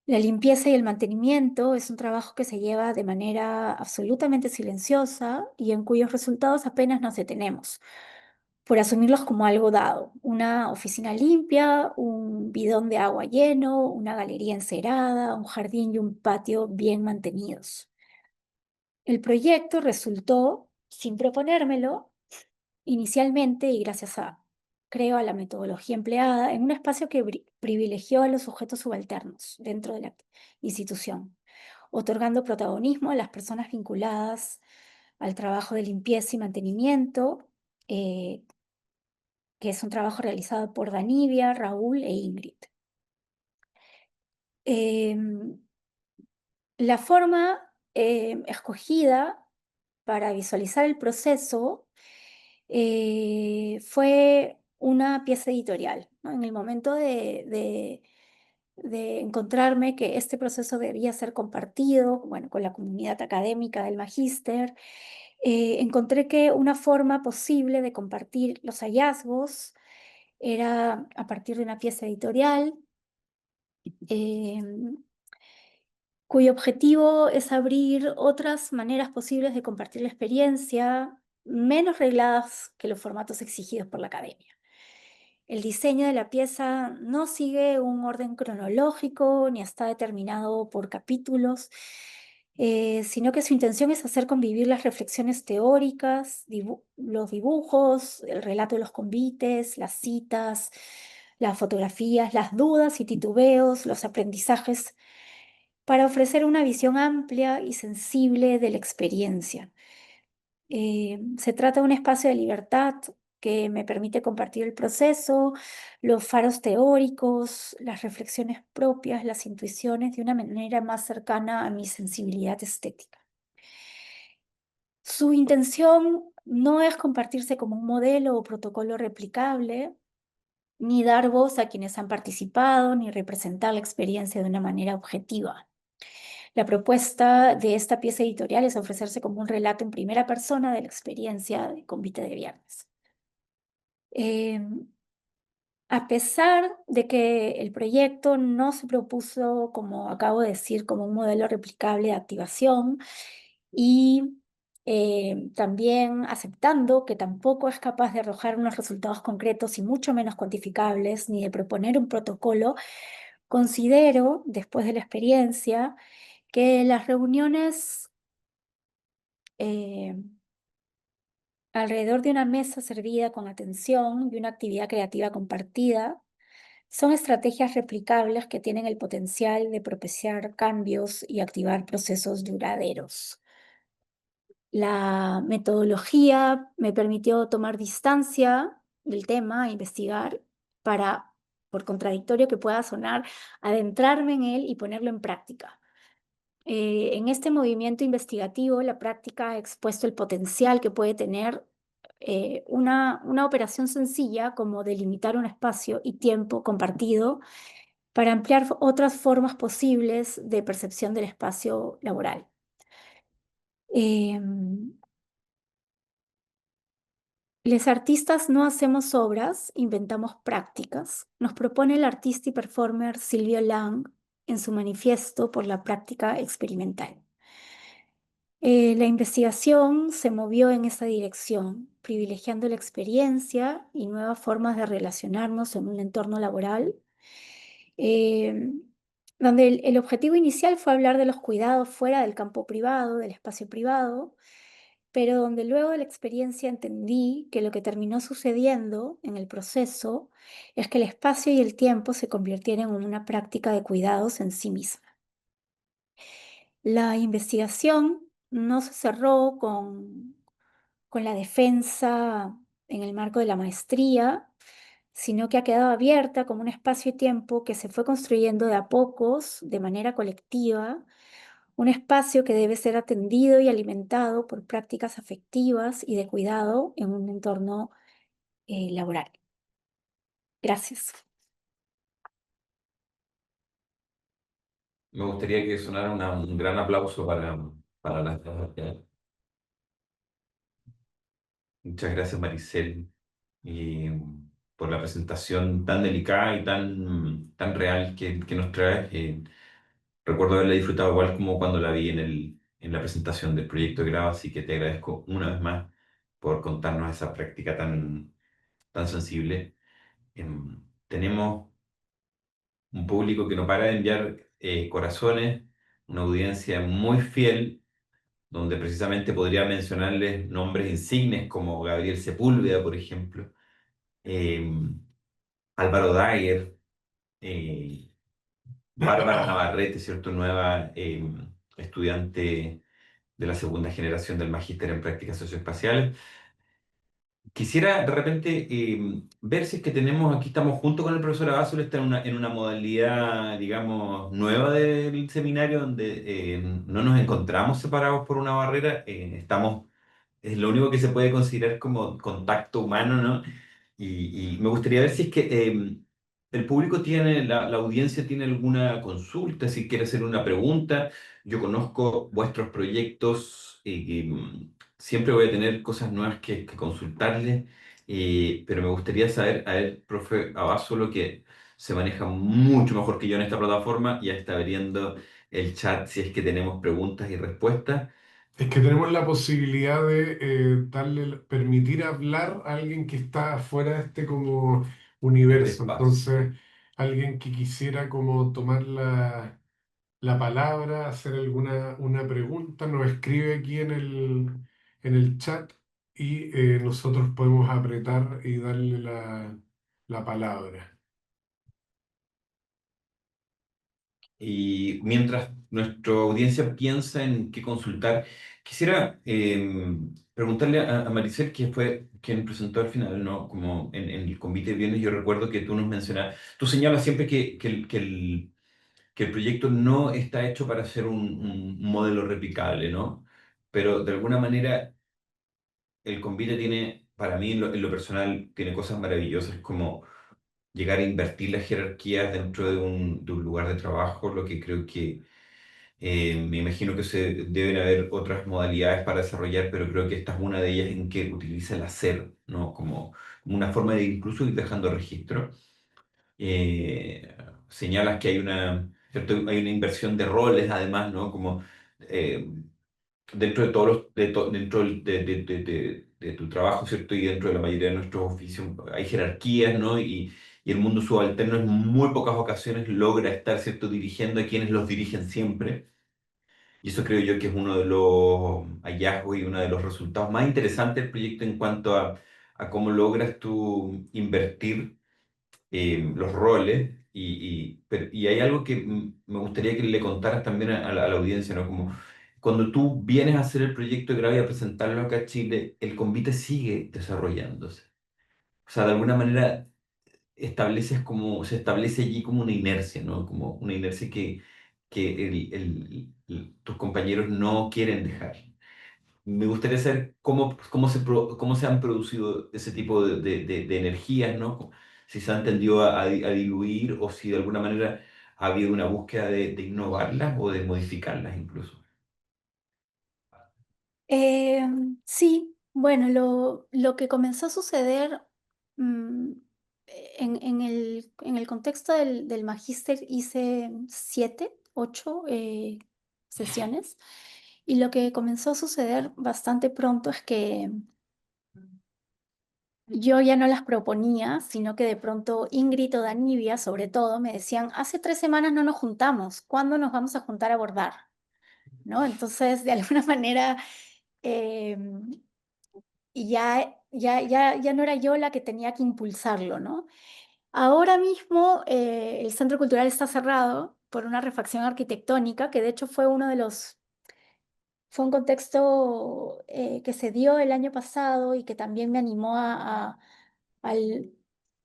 La limpieza y el mantenimiento es un trabajo que se lleva de manera absolutamente silenciosa y en cuyos resultados apenas nos detenemos, por asumirlos como algo dado. Una oficina limpia, un bidón de agua lleno, una galería encerada, un jardín y un patio bien mantenidos. El proyecto resultó, sin proponérmelo, inicialmente y gracias a, creo, a la metodología empleada, en un espacio que privilegió a los sujetos subalternos dentro de la institución, otorgando protagonismo a las personas vinculadas al trabajo de limpieza y mantenimiento, eh, que es un trabajo realizado por Danivia, Raúl e Ingrid. Em, la forma escogida para visualizar el proceso fue una pieza editorial, ¿no? En el momento de encontrarme que este proceso debía ser compartido, bueno, con la comunidad académica del magíster, encontré que una forma posible de compartir los hallazgos era a partir de una pieza editorial, em, cuyo objetivo es abrir otras maneras posibles de compartir la experiencia, menos regladas que los formatos exigidos por la academia. El diseño de la pieza no sigue un orden cronológico ni está determinado por capítulos, sino que su intención es hacer convivir las reflexiones teóricas, los dibujos, el relato de los convites, las citas, las fotografías, las dudas y titubeos, los aprendizajes, para ofrecer una visión amplia y sensible de la experiencia. Se trata de un espacio de libertad que me permite compartir el proceso, los faros teóricos, las reflexiones propias, las intuiciones de una manera más cercana a mi sensibilidad estética. Su intención no es compartirse como un modelo o protocolo replicable, ni dar voz a quienes han participado, ni representar la experiencia de una manera objetiva. La propuesta de esta pieza editorial es ofrecerse como un relato en primera persona de la experiencia de Convite de Viernes. A pesar de que el proyecto no se propuso, como acabo de decir, como un modelo replicable de activación y también aceptando que tampoco es capaz de arrojar unos resultados concretos y mucho menos cuantificables, ni de proponer un protocolo, considero, después de la experiencia, que las reuniones eh, alrededor de una mesa servida con atención y una actividad creativa compartida son estrategias replicables que tienen el potencial de propiciar cambios y activar procesos duraderos. La metodología me permitió tomar distancia del tema, investigar, para, por contradictorio que pueda sonar, adentrarme en él y ponerlo en práctica. En este movimiento investigativo, la práctica ha expuesto el potencial que puede tener una operación sencilla como delimitar un espacio y tiempo compartido para ampliar otras formas posibles de percepción del espacio laboral. Les artistas no hacemos obras, inventamos prácticas, nos propone el artista y performer Silvio Lang en su manifiesto por la práctica experimental. La investigación se movió en esa dirección, privilegiando la experiencia y nuevas formas de relacionarnos en un entorno laboral, eh, donde el objetivo inicial fue hablar de los cuidados fuera del campo privado, del espacio privado, pero donde luego de la experiencia entendí que lo que terminó sucediendo en el proceso es que el espacio y el tiempo se convirtieron en una práctica de cuidados en sí misma. La investigación no se cerró con la defensa en el marco de la maestría, sino que ha quedado abierta como un espacio y tiempo que se fue construyendo de a pocos, de manera colectiva, un espacio que debe ser atendido y alimentado por prácticas afectivas y de cuidado en un entorno laboral. Gracias. Me gustaría que sonara un gran aplauso para las dos. Muchas gracias, Maricel, y por la presentación tan delicada y tan real que nos traes. Recuerdo haberla disfrutado igual como cuando la vi en la presentación del proyecto de grado, así que te agradezco una vez más por contarnos esa práctica tan sensible. Tenemos un público que no para de enviar corazones, una audiencia muy fiel, donde precisamente podría mencionarles nombres insignes como Gabriel Sepúlveda, por ejemplo, eh, Álvaro Dyer, eh, Bárbara Navarrete, ¿cierto? Nueva estudiante de la segunda generación del Magíster en Prácticas Socioespaciales. Quisiera de repente ver si es que tenemos, aquí estamos junto con el profesor Abasolo, está en una modalidad, digamos, nueva del seminario, donde no nos encontramos separados por una barrera, es lo único que se puede considerar como contacto humano, ¿no? Y me gustaría ver si es que el público tiene, la audiencia tiene alguna consulta, si quiere hacer una pregunta. Yo conozco vuestros proyectos y siempre voy a tener cosas nuevas que consultarles, pero me gustaría saber, a ver, profe Abasolo, que se maneja mucho mejor que yo en esta plataforma, ya está abriendo el chat si es que tenemos preguntas y respuestas. Es que tenemos la posibilidad de permitir hablar a alguien que está fuera de este como Este universo. espacio. Entonces, alguien que quisiera como tomar la palabra, hacer una pregunta, nos escribe aquí en el chat y nosotros podemos apretar y darle la palabra. Y mientras nuestra audiencia piensa en qué consultar, quisiera preguntarle a Maricel, que fue quien presentó al final, ¿no? Como en el convite de viernes, yo recuerdo que tú nos mencionabas, tú señalas siempre que el proyecto no está hecho para ser un modelo replicable, ¿no? Pero de alguna manera el convite tiene, para mí en lo personal, tiene cosas maravillosas como llegar a invertir las jerarquías dentro de un lugar de trabajo, lo que creo que me imagino que se deben haber otras modalidades para desarrollar, pero creo que esta es una de ellas en que utiliza el hacer, ¿no? Como una forma de incluso ir dejando registro. Eh, Señalas que hay ¿cierto? Hay una inversión de roles, además, ¿no? Como eh, dentro de todos dentro de tu trabajo, ¿cierto? Y dentro de la mayoría de nuestros oficios hay jerarquías, ¿no? Y el mundo subalterno en muy pocas ocasiones logra estar, ¿cierto? Dirigiendo a quienes los dirigen siempre. Y eso creo yo que es uno de los hallazgos y uno de los resultados más interesantes del proyecto en cuanto a cómo logras tú invertir los roles. Y hay algo que me gustaría que le contaras también a la audiencia, ¿no? Como cuando tú vienes a hacer el proyecto de grado y a presentarlo acá a Chile, el convite sigue desarrollándose. O sea, de alguna manera se establece allí como una inercia, ¿no? Como una inercia que tus compañeros no quieren dejar. Me gustaría saber cómo se han producido ese tipo de energías, ¿no? Si se han tendido a diluir o si de alguna manera ha habido una búsqueda de innovarlas o de modificarlas incluso. Sí, bueno, lo que comenzó a suceder mm, en el contexto del magíster hice 7, 8 sesiones y lo que comenzó a suceder bastante pronto es que yo ya no las proponía, sino que de pronto Ingrid o Danivia, sobre todo, me decían, hace 3 semanas no nos juntamos, ¿cuándo nos vamos a juntar a abordar? ¿No? Entonces, de alguna manera, em, ya no era yo la que tenía que impulsarlo, ¿no? Ahora mismo el Centro Cultural está cerrado por una refacción arquitectónica, que de hecho fue un contexto que se dio el año pasado y que también me animó al-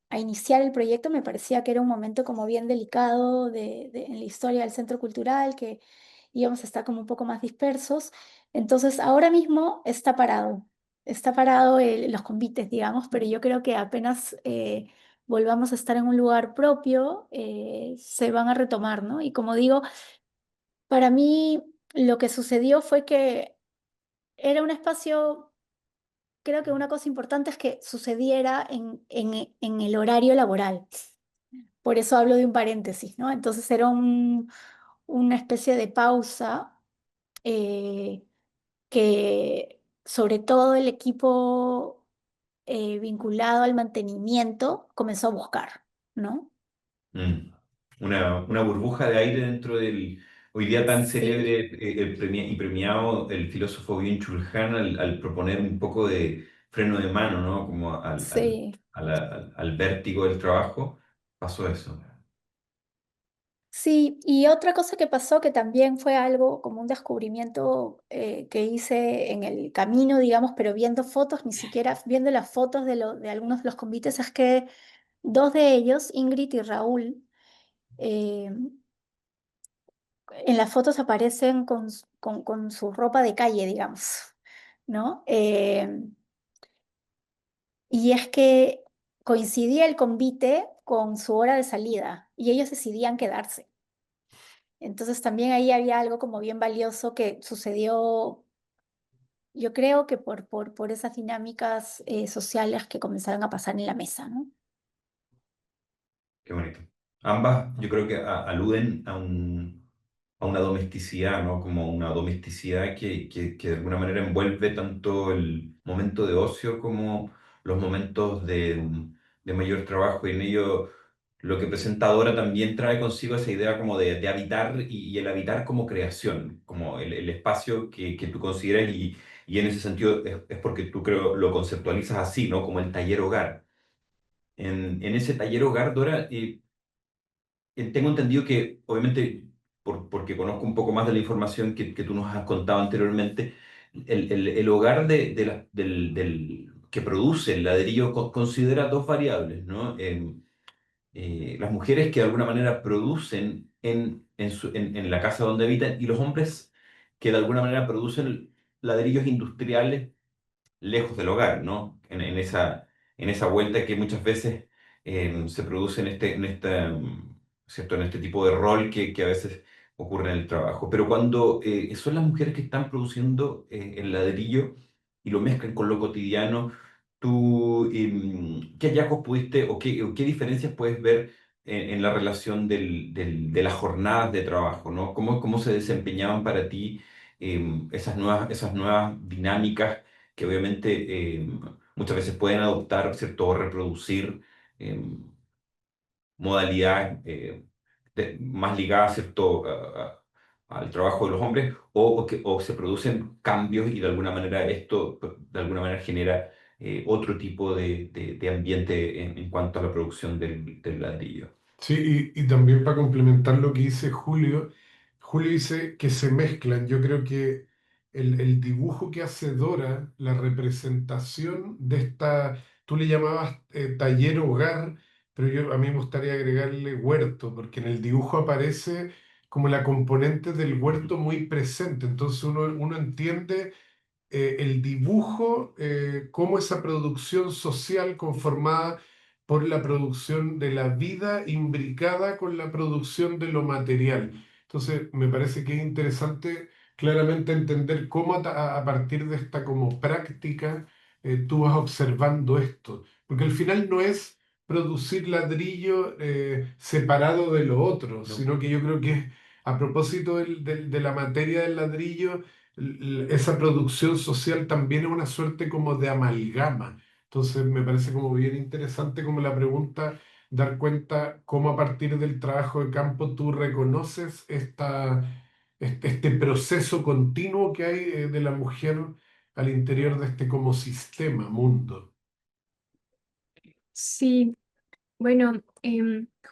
a iniciar el proyecto. Me parecía que era un momento como bien delicado en la historia del Centro Cultural, que íbamos a estar como un poco más dispersos. Entonces, ahora mismo está parado los convites, digamos, pero yo creo que apenas volvamos a estar en un lugar propio, se van a retomar, ¿no? Y como digo, para mí lo que sucedió fue que era un espacio, creo que una cosa importante es que sucediera en el horario laboral. Por eso hablo de un paréntesis, ¿no? Entonces era una especie de pausa eh, que sobre todo el equipo vinculado al mantenimiento comenzó a buscar, ¿no? Mm. Una burbuja de aire dentro del hoy día tan Sí, célebre y premiado el filósofo Byung-Chul Han al proponer un poco de freno de mano, ¿no? Como sí. al vértigo del trabajo, pasó eso. Sí, y otra cosa que pasó que también fue algo como un descubrimiento que hice en el camino, digamos, pero viendo fotos, ni siquiera viendo las fotos de algunos de los convites, es que dos de ellos, Ingrid y Raúl, eh, en las fotos aparecen con su ropa de calle, digamos, ¿no? Y es que coincidía el convite con su hora de salida y ellos decidían quedarse. Entonces también ahí había algo como bien valioso que sucedió, yo creo que por esas dinámicas sociales que comenzaron a pasar en la mesa, ¿no? Qué bonito. Ambas yo creo que aluden a una domesticidad, ¿no? Como una domesticidad que de alguna manera envuelve tanto el momento de ocio como los momentos de mayor trabajo. Y en ello lo que presenta Dora también trae consigo esa idea como de habitar y el habitar como creación, como el espacio que tú consideras y en ese sentido es porque tú creo lo conceptualizas así, ¿no? Como el taller hogar. En ese taller hogar, Dora, tengo entendido que, obviamente, porque conozco un poco más de la información que tú nos has contado anteriormente, el hogar que produce el ladrillo considera dos variables, ¿no? Las mujeres que de alguna manera producen en la casa donde habitan y los hombres que de alguna manera producen ladrillos industriales lejos del hogar, ¿no? En esa vuelta que muchas veces se produce ¿cierto? En este tipo de rol que a veces ocurre en el trabajo. Pero cuando son las mujeres que están produciendo el ladrillo y lo mezclan con lo cotidiano, tú, ¿qué hallazgos pudiste o qué diferencias puedes ver en la relación de las jornadas de trabajo, ¿no? ¿Cómo se desempeñaban para ti esas nuevas dinámicas que obviamente muchas veces pueden adoptar, ¿cierto? O reproducir eh, modalidades más ligadas, ¿cierto? Al trabajo de los hombres, o se producen cambios y de alguna manera esto de alguna manera genera otro tipo de ambiente en cuanto a la producción del ladrillo. Sí, y también para complementar lo que dice Julio, Julio dice que se mezclan. Yo creo que el dibujo que hace Dora, la representación de esta, tú le llamabas taller hogar, pero a mí me gustaría agregarle huerto, porque en el dibujo aparece como la componente del huerto muy presente. Entonces uno entiende el dibujo como esa producción social conformada por la producción de la vida imbricada con la producción de lo material. Entonces, me parece que es interesante claramente entender cómo a partir de esta como práctica tú vas observando esto, porque al final no es producir ladrillo separado de lo otro, ¿No? sino que yo creo que a propósito de la materia del ladrillo, esa producción social también es una suerte como de amalgama. Entonces me parece como bien interesante como la pregunta, dar cuenta cómo a partir del trabajo de campo tú reconoces este proceso continuo que hay de la mujer al interior de este como sistema, mundo. Sí, bueno,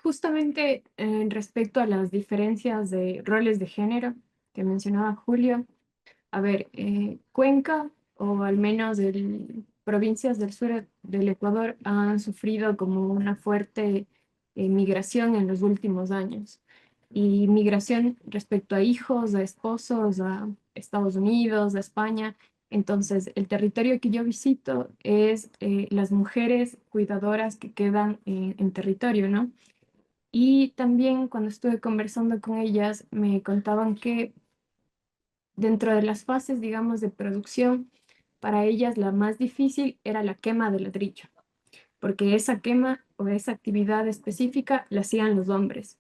justamente respecto a las diferencias de roles de género que mencionaba Julio, a ver, Cuenca, o al menos provincias del sur del Ecuador, han sufrido como una fuerte migración en los últimos años. Y migración respecto a hijos, a esposos, a Estados Unidos, a España. Entonces, el territorio que yo visito es las mujeres cuidadoras que quedan en territorio, ¿no? Y también cuando estuve conversando con ellas, me contaban que dentro de las fases, digamos, de producción, para ellas la más difícil era la quema de ladrillo, porque esa quema o esa actividad específica la hacían los hombres.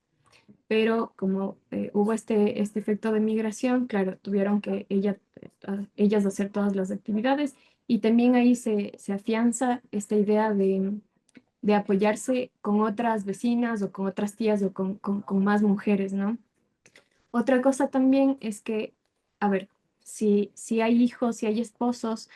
Pero como hubo este efecto de migración, claro, tuvieron que ellas hacer todas las actividades y también ahí se afianza esta idea de apoyarse con otras vecinas o con otras tías o con más mujeres, ¿no? Otra cosa también es que, a ver, si hay hijos, si hay esposos,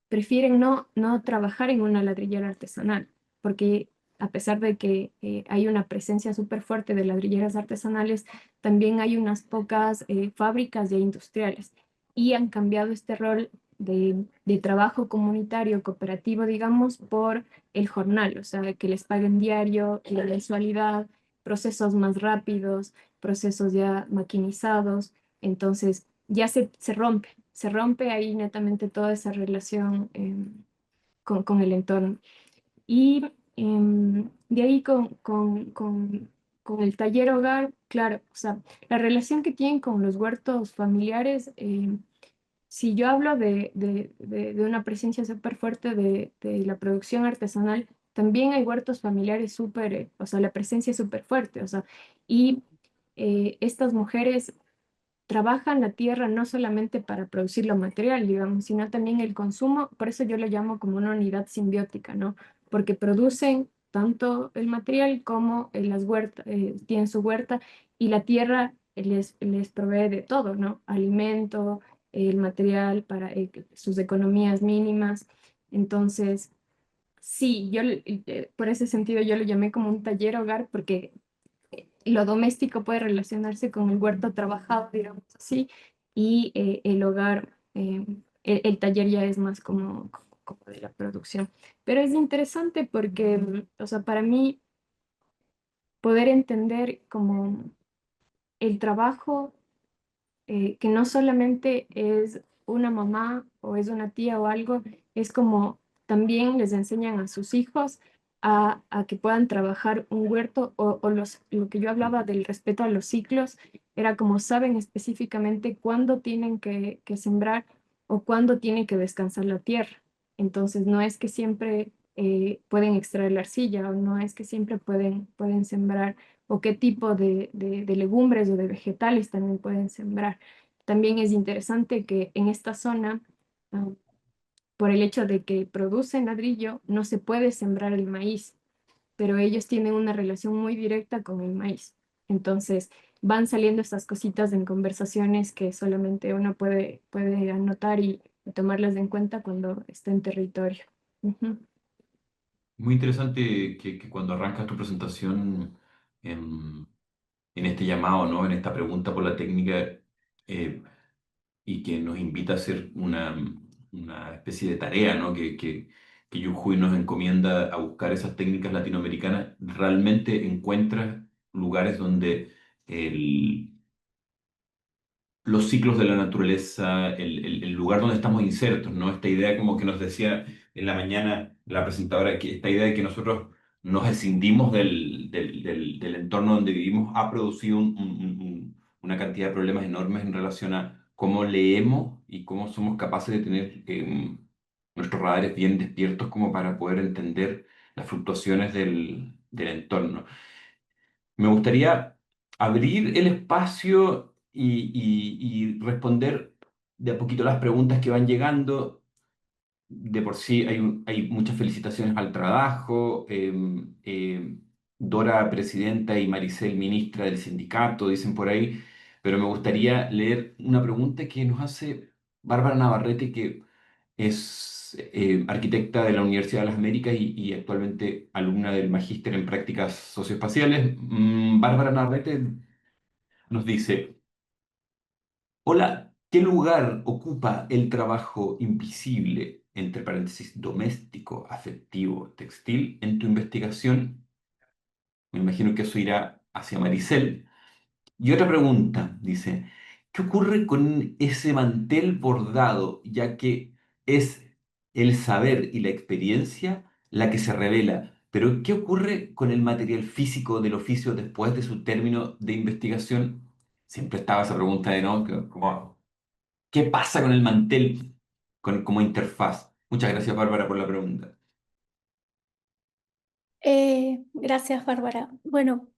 prefieren no trabajar en una ladrillera artesanal, porque a pesar de que hay una presencia súper fuerte de ladrilleras artesanales, también hay unas pocas fábricas ya industriales y han cambiado este rol de trabajo comunitario, cooperativo, digamos, por el jornal, o sea, que les paguen diario, la mensualidad, procesos más rápidos, procesos ya maquinizados, entonces ya se rompe ahí netamente toda esa relación con el entorno. Y de ahí con el taller hogar, claro, o sea, la relación que tienen con los huertos familiares, si yo hablo de una presencia súper fuerte de la producción artesanal, también hay huertos familiares súper, o sea, la presencia es súper fuerte, o sea, y estas mujeres trabajan la tierra no solamente para producir lo material, digamos, sino también el consumo. Por eso yo lo llamo como una unidad simbiótica, ¿no? Porque producen tanto el material como las huertas, tienen su huerta y la tierra les provee de todo, ¿no? Alimento, el material para sus economías mínimas. Entonces, sí, por ese sentido yo lo llamé como un taller hogar porque lo doméstico puede relacionarse con el huerto trabajado, digamos así, y el hogar, el taller ya es más como de la producción. Pero es interesante porque, o sea, para mí poder entender como el trabajo que no solamente es una mamá o es una tía o algo, es como también les enseñan a sus hijos a que puedan trabajar un huerto lo que yo hablaba del respeto a los ciclos, era como saben específicamente cuándo tienen que sembrar o cuándo tiene que descansar la tierra. Entonces no es que siempre pueden extraer la arcilla o no es que siempre pueden sembrar o qué tipo de legumbres o de vegetales también pueden sembrar. También es interesante que en esta zona, ah, por el hecho de que producen ladrillo, no se puede sembrar el maíz, pero ellos tienen una relación muy directa con el maíz. Entonces, van saliendo estas cositas en conversaciones que solamente uno puede anotar y tomarlas en cuenta cuando está en territorio. Ujú. Muy interesante que cuando arrancas tu presentación en, en este llamado, ¿no? En esta pregunta por la técnica, eh, y que nos invita a hacer una especie de tarea, ¿no? Que Yuyuy nos encomienda a buscar esas técnicas latinoamericanas, realmente encuentras lugares donde los ciclos de la naturaleza, el lugar donde estamos insertos, ¿no? Esta idea como que nos decía en la mañana la presentadora, que esta idea de que nosotros nos escindimos del entorno donde vivimos ha producido una cantidad de problemas enormes en relación a cómo leemos y cómo somos capaces de tener nuestros radares bien despiertos como para poder entender las fluctuaciones del entorno. Me gustaría abrir el espacio y responder de a poquito las preguntas que van llegando. De por sí hay muchas felicitaciones al trabajo. Dora, presidenta, y Maricel, ministra del sindicato, dicen por ahí. Pero me gustaría leer una pregunta que nos hace Bárbara Navarrete, que es arquitecta de la Universidad de las Américas y actualmente alumna del Magíster en Prácticas Socioespaciales. Bárbara Navarrete nos dice, hola, ¿qué lugar ocupa el trabajo invisible, entre paréntesis, doméstico, afectivo, textil, en tu investigación? Me imagino que eso irá hacia Maricel. Y otra pregunta, dice, ¿Qué ocurre con ese mantel bordado, ya que es el saber y la experiencia la que se revela? Pero ¿qué ocurre con el material físico del oficio después de su término de investigación? Siempre estaba esa pregunta de, ¿no? ¿Qué pasa con el mantel como interfaz? Muchas gracias, Bárbara, por la pregunta. Gracias, Bárbara. Bueno,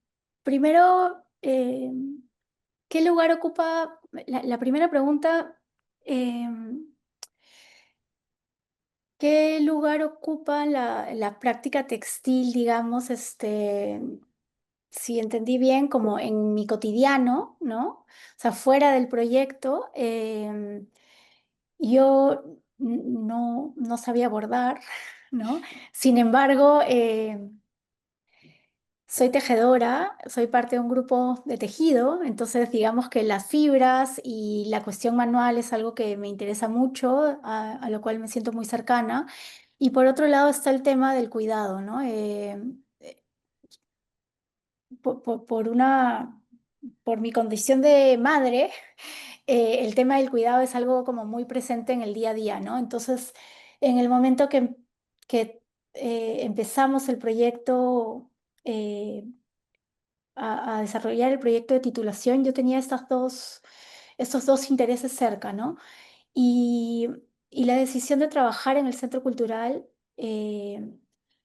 primero, ¿qué lugar ocupa? La primera pregunta, ¿qué lugar ocupa la práctica textil, digamos, si entendí bien, como en mi cotidiano, ¿no? O sea, fuera del proyecto, yo no sabía bordar, ¿no? Sin embargo, soy tejedora, soy parte de un grupo de tejido, entonces digamos que las fibras y la cuestión manual es algo que me interesa mucho, a lo cual me siento muy cercana. Y por otro lado está el tema del cuidado, ¿no? Por mi condición de madre, el tema del cuidado es algo como muy presente en el día a día, ¿no? Entonces, en el momento que empezamos el proyecto, eh, a desarrollar el proyecto de titulación, yo tenía estos dos intereses cerca, ¿no? Y, y la decisión de trabajar en el Centro Cultural eh,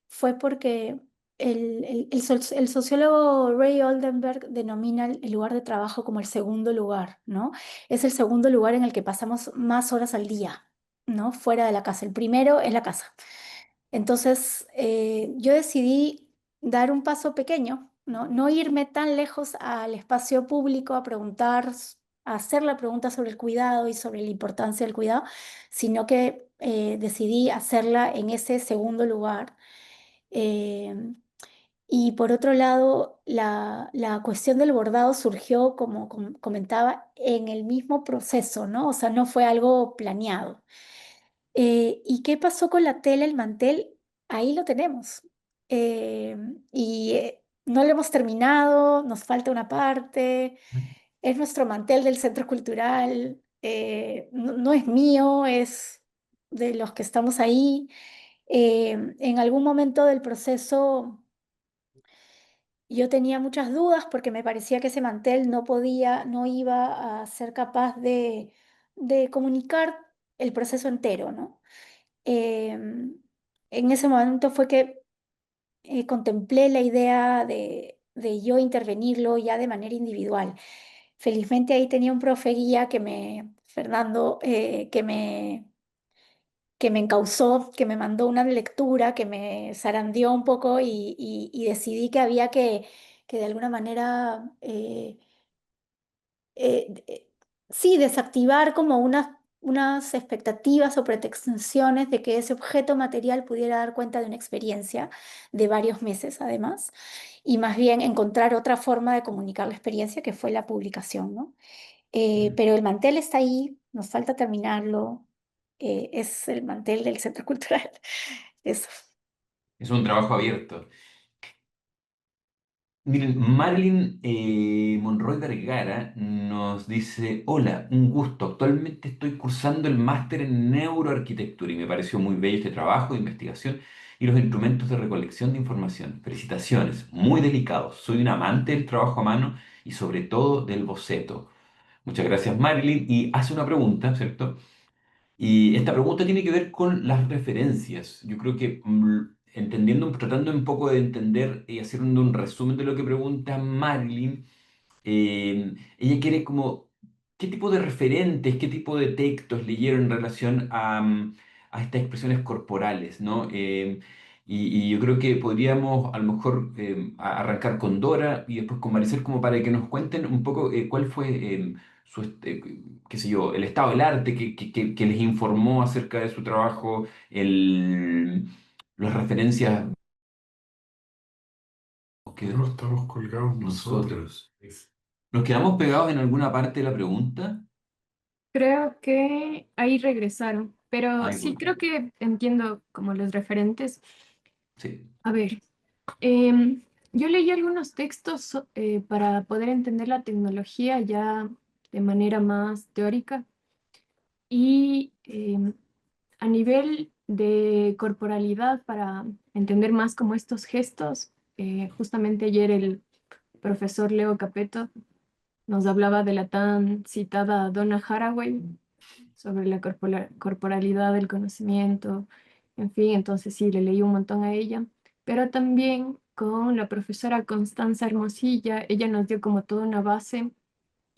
fue porque el sociólogo Ray Oldenburg denomina el lugar de trabajo como el segundo lugar, ¿no? Es el segundo lugar en el que pasamos más horas al día, ¿no? Fuera de la casa. El primero es la casa. Entonces, yo decidí dar un paso pequeño, ¿no? No irme tan lejos al espacio público a preguntar, a hacer la pregunta sobre el cuidado y sobre la importancia del cuidado, sino que decidí hacerla en ese segundo lugar. Eh, y por otro lado, la cuestión del bordado surgió, como comentaba, en el mismo proceso, ¿no? O sea, no fue algo planeado. ¿Y qué pasó con la tela, el mantel? Ahí lo tenemos. Eh, no lo hemos terminado, nos falta una parte. Es nuestro mantel del Centro Cultural. No es mío, es de los que estamos ahí. En algún momento del proceso yo tenía muchas dudas porque me parecía que ese mantel no iba a ser capaz de comunicar el proceso entero, ¿no? Em, en ese momento fue que contemplé la idea de yo intervenirlo ya de manera individual. Felizmente ahí tenía un profe guía Fernando, que me encauzó, que me mandó una lectura, que me zarandeó un poco y decidí que había que de alguna manera eh, eh, sí, desactivar como unas expectativas o pretensiones de que ese objeto material pudiera dar cuenta de una experiencia de varios meses además, y más bien encontrar otra forma de comunicar la experiencia que fue la publicación, ¿no? Pero el mantel está ahí, nos falta terminarlo, es el mantel del Centro Cultural. Eso. Es un trabajo abierto. Miren, Marilyn Monroy Vergara nos dice, hola, un gusto. Actualmente estoy cursando el máster en neuroarquitectura y me pareció muy bello este trabajo de investigación y los instrumentos de recolección de información. Felicitaciones, muy delicados. Soy un amante del trabajo a mano y sobre todo del boceto. Muchas gracias, Marilyn. Y hace una pregunta, ¿cierto? Y esta pregunta tiene que ver con las referencias. Yo creo que entendiendo, tratando un poco de entender y haciendo un resumen de lo que pregunta Marilyn, ella quiere como, ¿qué tipo de referentes, qué tipo de textos leyeron en relación a estas expresiones corporales, ¿no? Y yo creo que podríamos a lo mejor arrancar con Dora y después con Maricel como para que nos cuenten un poco cuál fue qué sé yo, el estado del arte que les informó acerca de su trabajo, las referencias que Nosotros estamos colgados nosotros. nosotros. ¿Nos quedamos pegados en alguna parte de la pregunta? Creo que ahí regresaron, pero Ay, sí creo que entiendo como los referentes. sí. A ver, em, yo leí algunos textos para poder entender la tecnología ya de manera más teórica. Y a nivel de corporalidad, para entender más como estos gestos, justamente ayer el profesor Leo Capeto nos hablaba de la tan citada Donna Haraway sobre la corporalidad del conocimiento, en fin, entonces sí, le leí un montón a ella, pero también con la profesora Constanza Hermosilla, ella nos dio como toda una base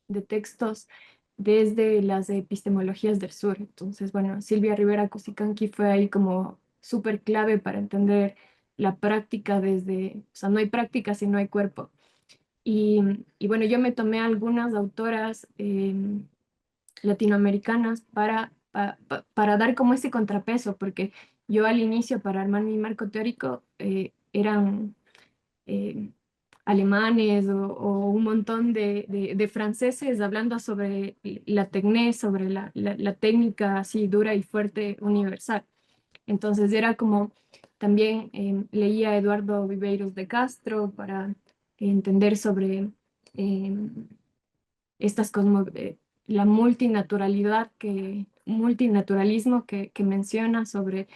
de textos desde las epistemologías del sur. Entonces, bueno, Silvia Rivera Cusicanqui fue ahí como súper clave para entender la práctica desde, o sea, no hay práctica si no hay cuerpo. Y bueno, yo me tomé algunas autoras latinoamericanas para dar como ese contrapeso, porque yo al inicio, para armar mi marco teórico, eran eh, alemanes o un montón de franceses hablando sobre la técnica, sobre la técnica así dura y fuerte universal. Entonces era como, también leía a Eduardo Viveiros de Castro para entender sobre eh, estas la multinaturalismo que menciona sobre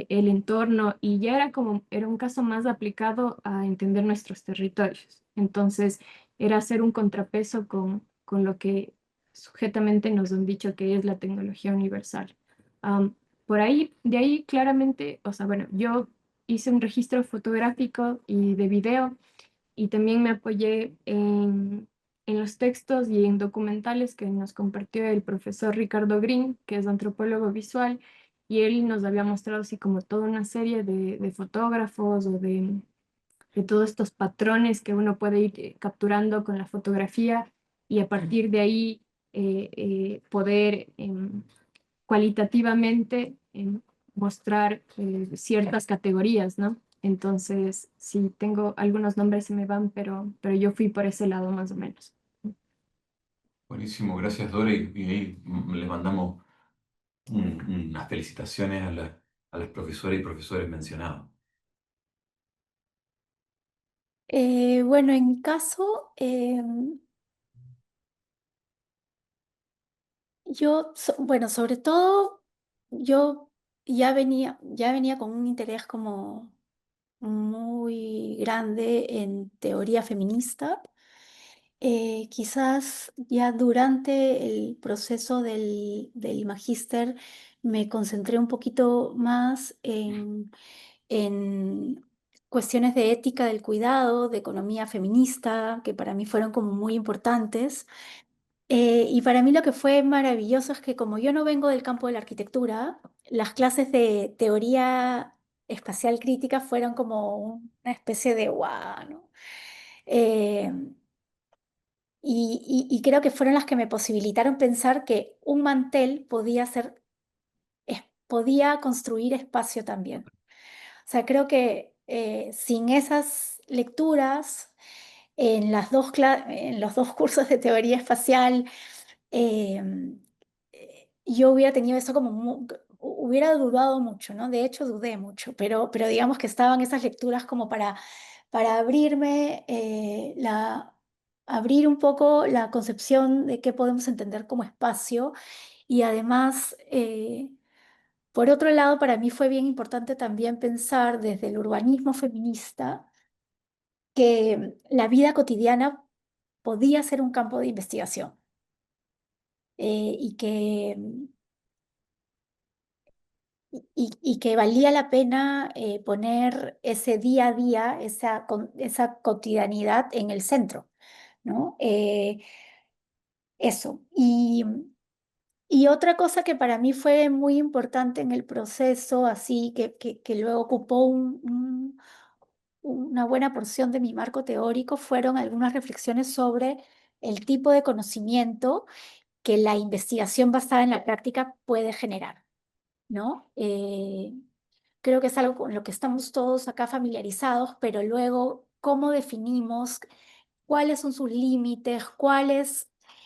el entorno, y ya era como, era un caso más aplicado a entender nuestros territorios. Entonces, era hacer un contrapeso con lo que sujetamente nos han dicho que es la tecnología universal. Am, por ahí, de ahí claramente, o sea, bueno, yo hice un registro fotográfico y de video, y también me apoyé en los textos y en documentales que nos compartió el profesor Ricardo Green, que es antropólogo visual, y él nos había mostrado así como toda una serie de fotógrafos o de todos estos patrones que uno puede ir capturando con la fotografía, y a partir de ahí poder cualitativamente mostrar ciertas categorías, ¿no? Entonces, sí, tengo algunos nombres se me van, pero yo fui por ese lado más o menos. Buenísimo, gracias Dora. Y ahí le mandamos unas felicitaciones a las profesoras y profesores mencionados. Bueno, en mi caso, bueno, sobre todo, yo ya venía con un interés como muy grande en teoría feminista. Quizás ya durante el proceso del magíster me concentré un poquito más en cuestiones de ética del cuidado, de economía feminista, que para mí fueron como muy importantes. Y para mí lo que fue maravilloso es que como yo no vengo del campo de la arquitectura, las clases de teoría espacial crítica fueron como una especie de guau, ¿no? Eh, y creo que fueron las que me posibilitaron pensar que un mantel podía construir espacio también. O sea, creo que sin esas lecturas, en los dos cursos de teoría espacial, eh, yo hubiera tenido eso como, hubiera dudado mucho, ¿no? De hecho, dudé mucho, pero digamos que estaban esas lecturas como para abrirme, abrir un poco la concepción de qué podemos entender como espacio. Y además, por otro lado, para mí fue bien importante también pensar desde el urbanismo feminista que la vida cotidiana podía ser un campo de investigación, y que valía la pena poner ese día a día, esa cotidianidad en el centro, ¿no? Eso. Y otra cosa que para mí fue muy importante en el proceso, así que luego ocupó una buena porción de mi marco teórico, fueron algunas reflexiones sobre el tipo de conocimiento que la investigación basada en la práctica puede generar, ¿no? Creo que es algo con lo que estamos todos acá familiarizados, pero luego, ¿cómo definimos cuáles son sus límites,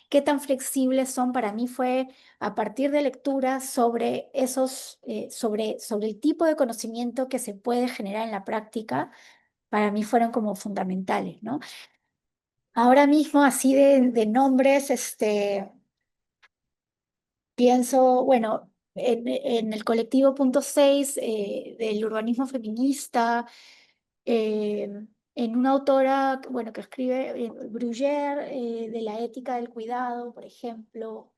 qué tan flexibles son? Para mí fue a partir de lecturas sobre sobre el tipo de conocimiento que se puede generar en la práctica, para mí fueron como fundamentales, ¿no? Ahora mismo, así de nombres, pienso, bueno, en el colectivo Punto 6 del urbanismo feminista, eh, en una autora, bueno, que escribe Brugère, de la ética del cuidado, por ejemplo.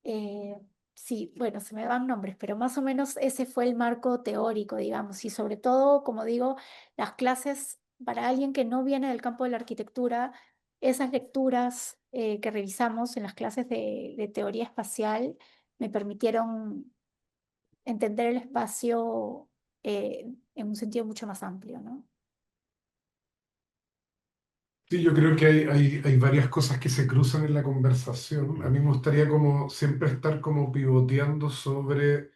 Eh, sí, bueno, se me van nombres, pero más o menos ese fue el marco teórico, digamos, y sobre todo, como digo, las clases para alguien que no viene del campo de la arquitectura, esas lecturas que revisamos en las clases de teoría espacial me permitieron entender el espacio en un sentido mucho más amplio, ¿no? Sí, yo creo que hay varias cosas que se cruzan en la conversación. A mí me gustaría como siempre estar como pivoteando sobre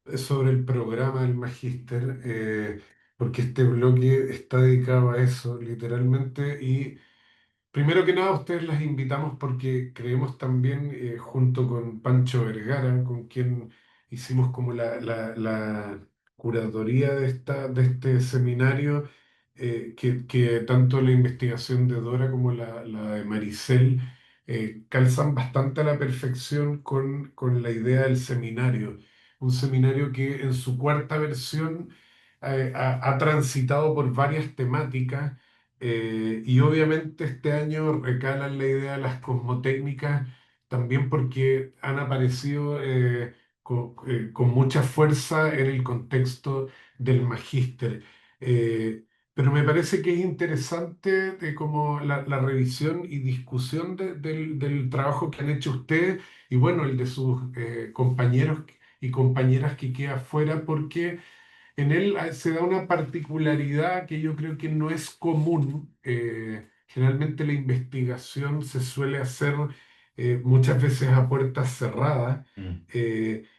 el programa del magíster, porque este bloque está dedicado a eso, literalmente, y primero que nada, a ustedes las invitamos porque creemos también, junto con Pancho Vergara, con quien hicimos como la curatoría de este seminario, que tanto la investigación de Dora como la de Maricel calzan bastante a la perfección con la idea del seminario. Un seminario que en su cuarta versión ha transitado por varias temáticas, y obviamente este año recalan la idea de las cosmotécnicas, también porque han aparecido con mucha fuerza en el contexto del magíster. Eh, pero me parece que es interesante como la revisión y discusión del trabajo que han hecho ustedes y bueno, el de sus compañeros y compañeras que queda afuera, porque en él se da una particularidad que yo creo que no es común. Generalmente la investigación se suele hacer muchas veces a puertas cerradas, Mm.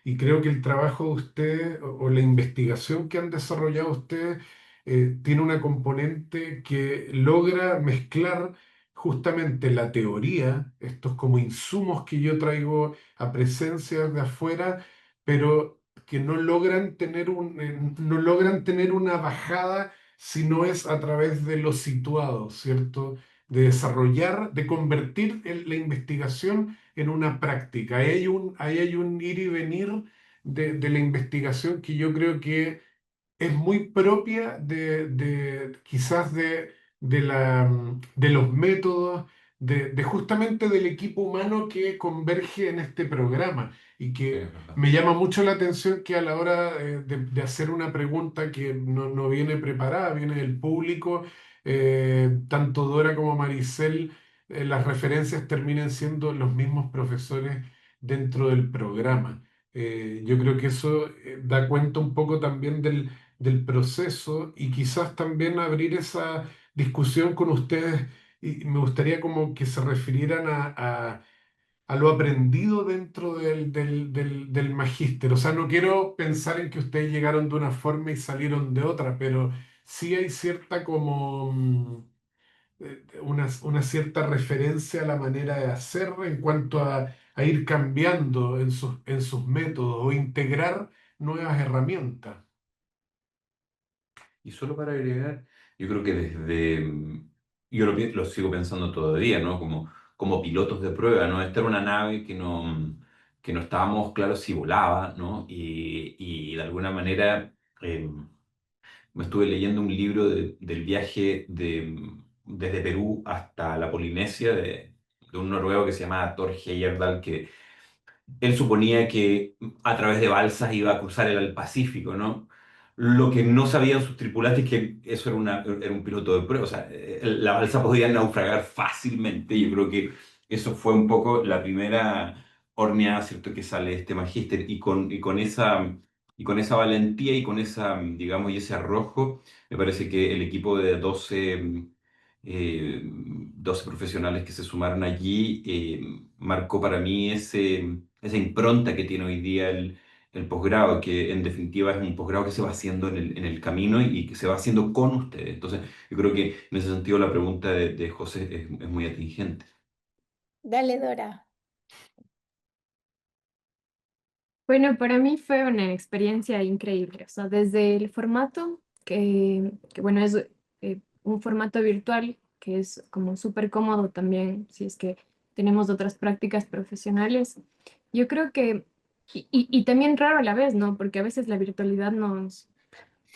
y creo que el trabajo de ustedes o la investigación que han desarrollado ustedes tiene una componente que logra mezclar justamente la teoría, estos como insumos que yo traigo a presencia de afuera, pero que no logran tener no logran tener una bajada si no es a través de lo situado, ¿cierto? De desarrollar, de convertir la investigación en una práctica. Ahí hay un ir y venir de la investigación que yo creo que es muy propia quizás de los métodos, de justamente del equipo humano que converge en este programa y Sí, que es verdad. me llama mucho la atención que a la hora de hacer una pregunta que no viene preparada, viene del público, tanto Dora como Maricel, las referencias terminen siendo los mismos profesores dentro del programa. Yo creo que eso da cuenta un poco también del proceso y quizás también abrir esa discusión con ustedes, y me gustaría como que se refirieran a lo aprendido dentro del magíster. O sea, no quiero pensar en que ustedes llegaron de una forma y salieron de otra, pero sí hay cierta como una cierta referencia a la manera de hacer en cuanto a ir cambiando en sus métodos o integrar nuevas herramientas. Y solo para agregar, yo creo que yo lo sigo pensando todavía, ¿no? Como pilotos de prueba, ¿no? Esta era una nave que no estábamos claros si volaba, ¿no? Y de alguna manera me estuve leyendo un libro del viaje desde Perú hasta la Polinesia de un noruego que se llama Thor Heyerdahl, que él suponía que a través de balsas iba a cruzar el Pacífico, ¿no? Lo que no sabían sus tripulantes es que eso era un piloto de prueba. O sea, la balsa podía naufragar fácilmente. Yo creo que eso fue un poco la primera horneada, ¿cierto?, que sale de este magíster. Y con esa valentía y con esa, digamos, y ese arrojo, me parece que el equipo de 12 profesionales que se sumaron allí marcó para mí esa impronta que tiene hoy día el posgrado, que en definitiva es un posgrado que se va haciendo en el camino y que se va haciendo con ustedes. Entonces, yo creo que en ese sentido la pregunta de José es muy atingente. Dale, Dora. Bueno, para mí fue una experiencia increíble, o sea, desde el formato, que bueno, es un formato virtual que es como súper cómodo también si es que tenemos otras prácticas profesionales. Yo creo que, y también raro a la vez, ¿no? Porque a veces la virtualidad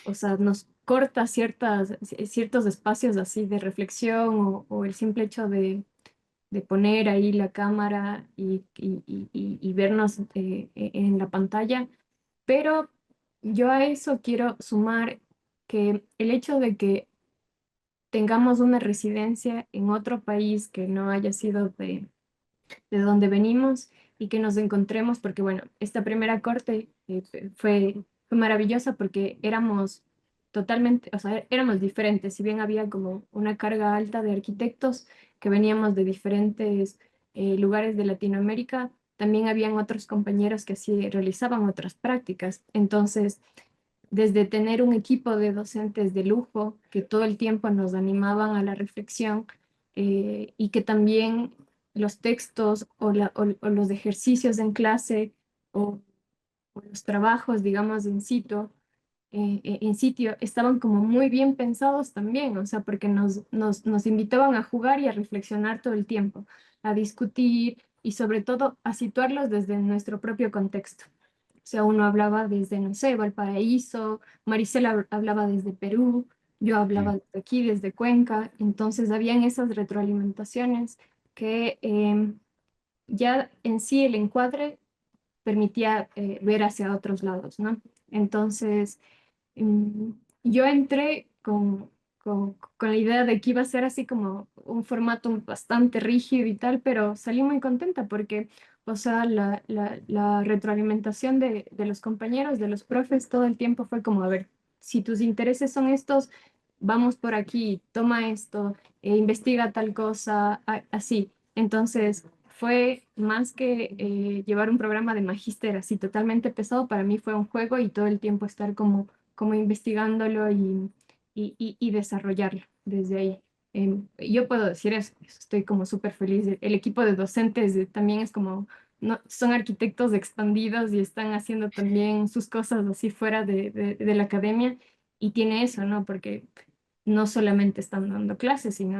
o sea, nos corta ciertos espacios así de reflexión o el simple hecho de poner ahí la cámara y vernos en la pantalla. Pero yo a eso quiero sumar que el hecho de que tengamos una residencia en otro país que no haya sido de donde venimos y que nos encontremos, porque bueno, esta primera corte fue maravillosa porque éramos totalmente, o sea, éramos diferentes, si bien había como una carga alta de arquitectos que veníamos de diferentes lugares de Latinoamérica, también habían otros compañeros que así realizaban otras prácticas. Entonces, desde tener un equipo de docentes de lujo que todo el tiempo nos animaban a la reflexión y que también los textos o los ejercicios en clase o los trabajos, digamos, en sitio, estaban como muy bien pensados también, o sea, porque nos invitaban a jugar y a reflexionar todo el tiempo, a discutir y sobre todo a situarlos desde nuestro propio contexto. O sea, uno hablaba desde, no sé, Valparaíso, Marisela hablaba desde Perú, yo hablaba Mm. desde aquí, desde Cuenca, entonces habían esas retroalimentaciones que ya en sí el encuadre permitía ver hacia otros lados, ¿no? Entonces, mm, yo entré con la idea de que iba a ser así como un formato bastante rígido y tal, pero salí muy contenta porque, o sea, la retroalimentación de los compañeros, de los profes, todo el tiempo fue como, a ver, si tus intereses son estos, vamos por aquí, toma esto, investiga tal cosa, así. Entonces, fue más que llevar un programa de magíster así totalmente pesado, para mí fue un juego y todo el tiempo estar como investigándolo y desarrollarlo desde ahí. Yo puedo decir eso, estoy como súper feliz. El equipo de docentes también es como, no, son arquitectos expandidos y están haciendo también sus cosas así fuera de la academia y tiene eso, ¿no? Porque no solamente están dando clases, sino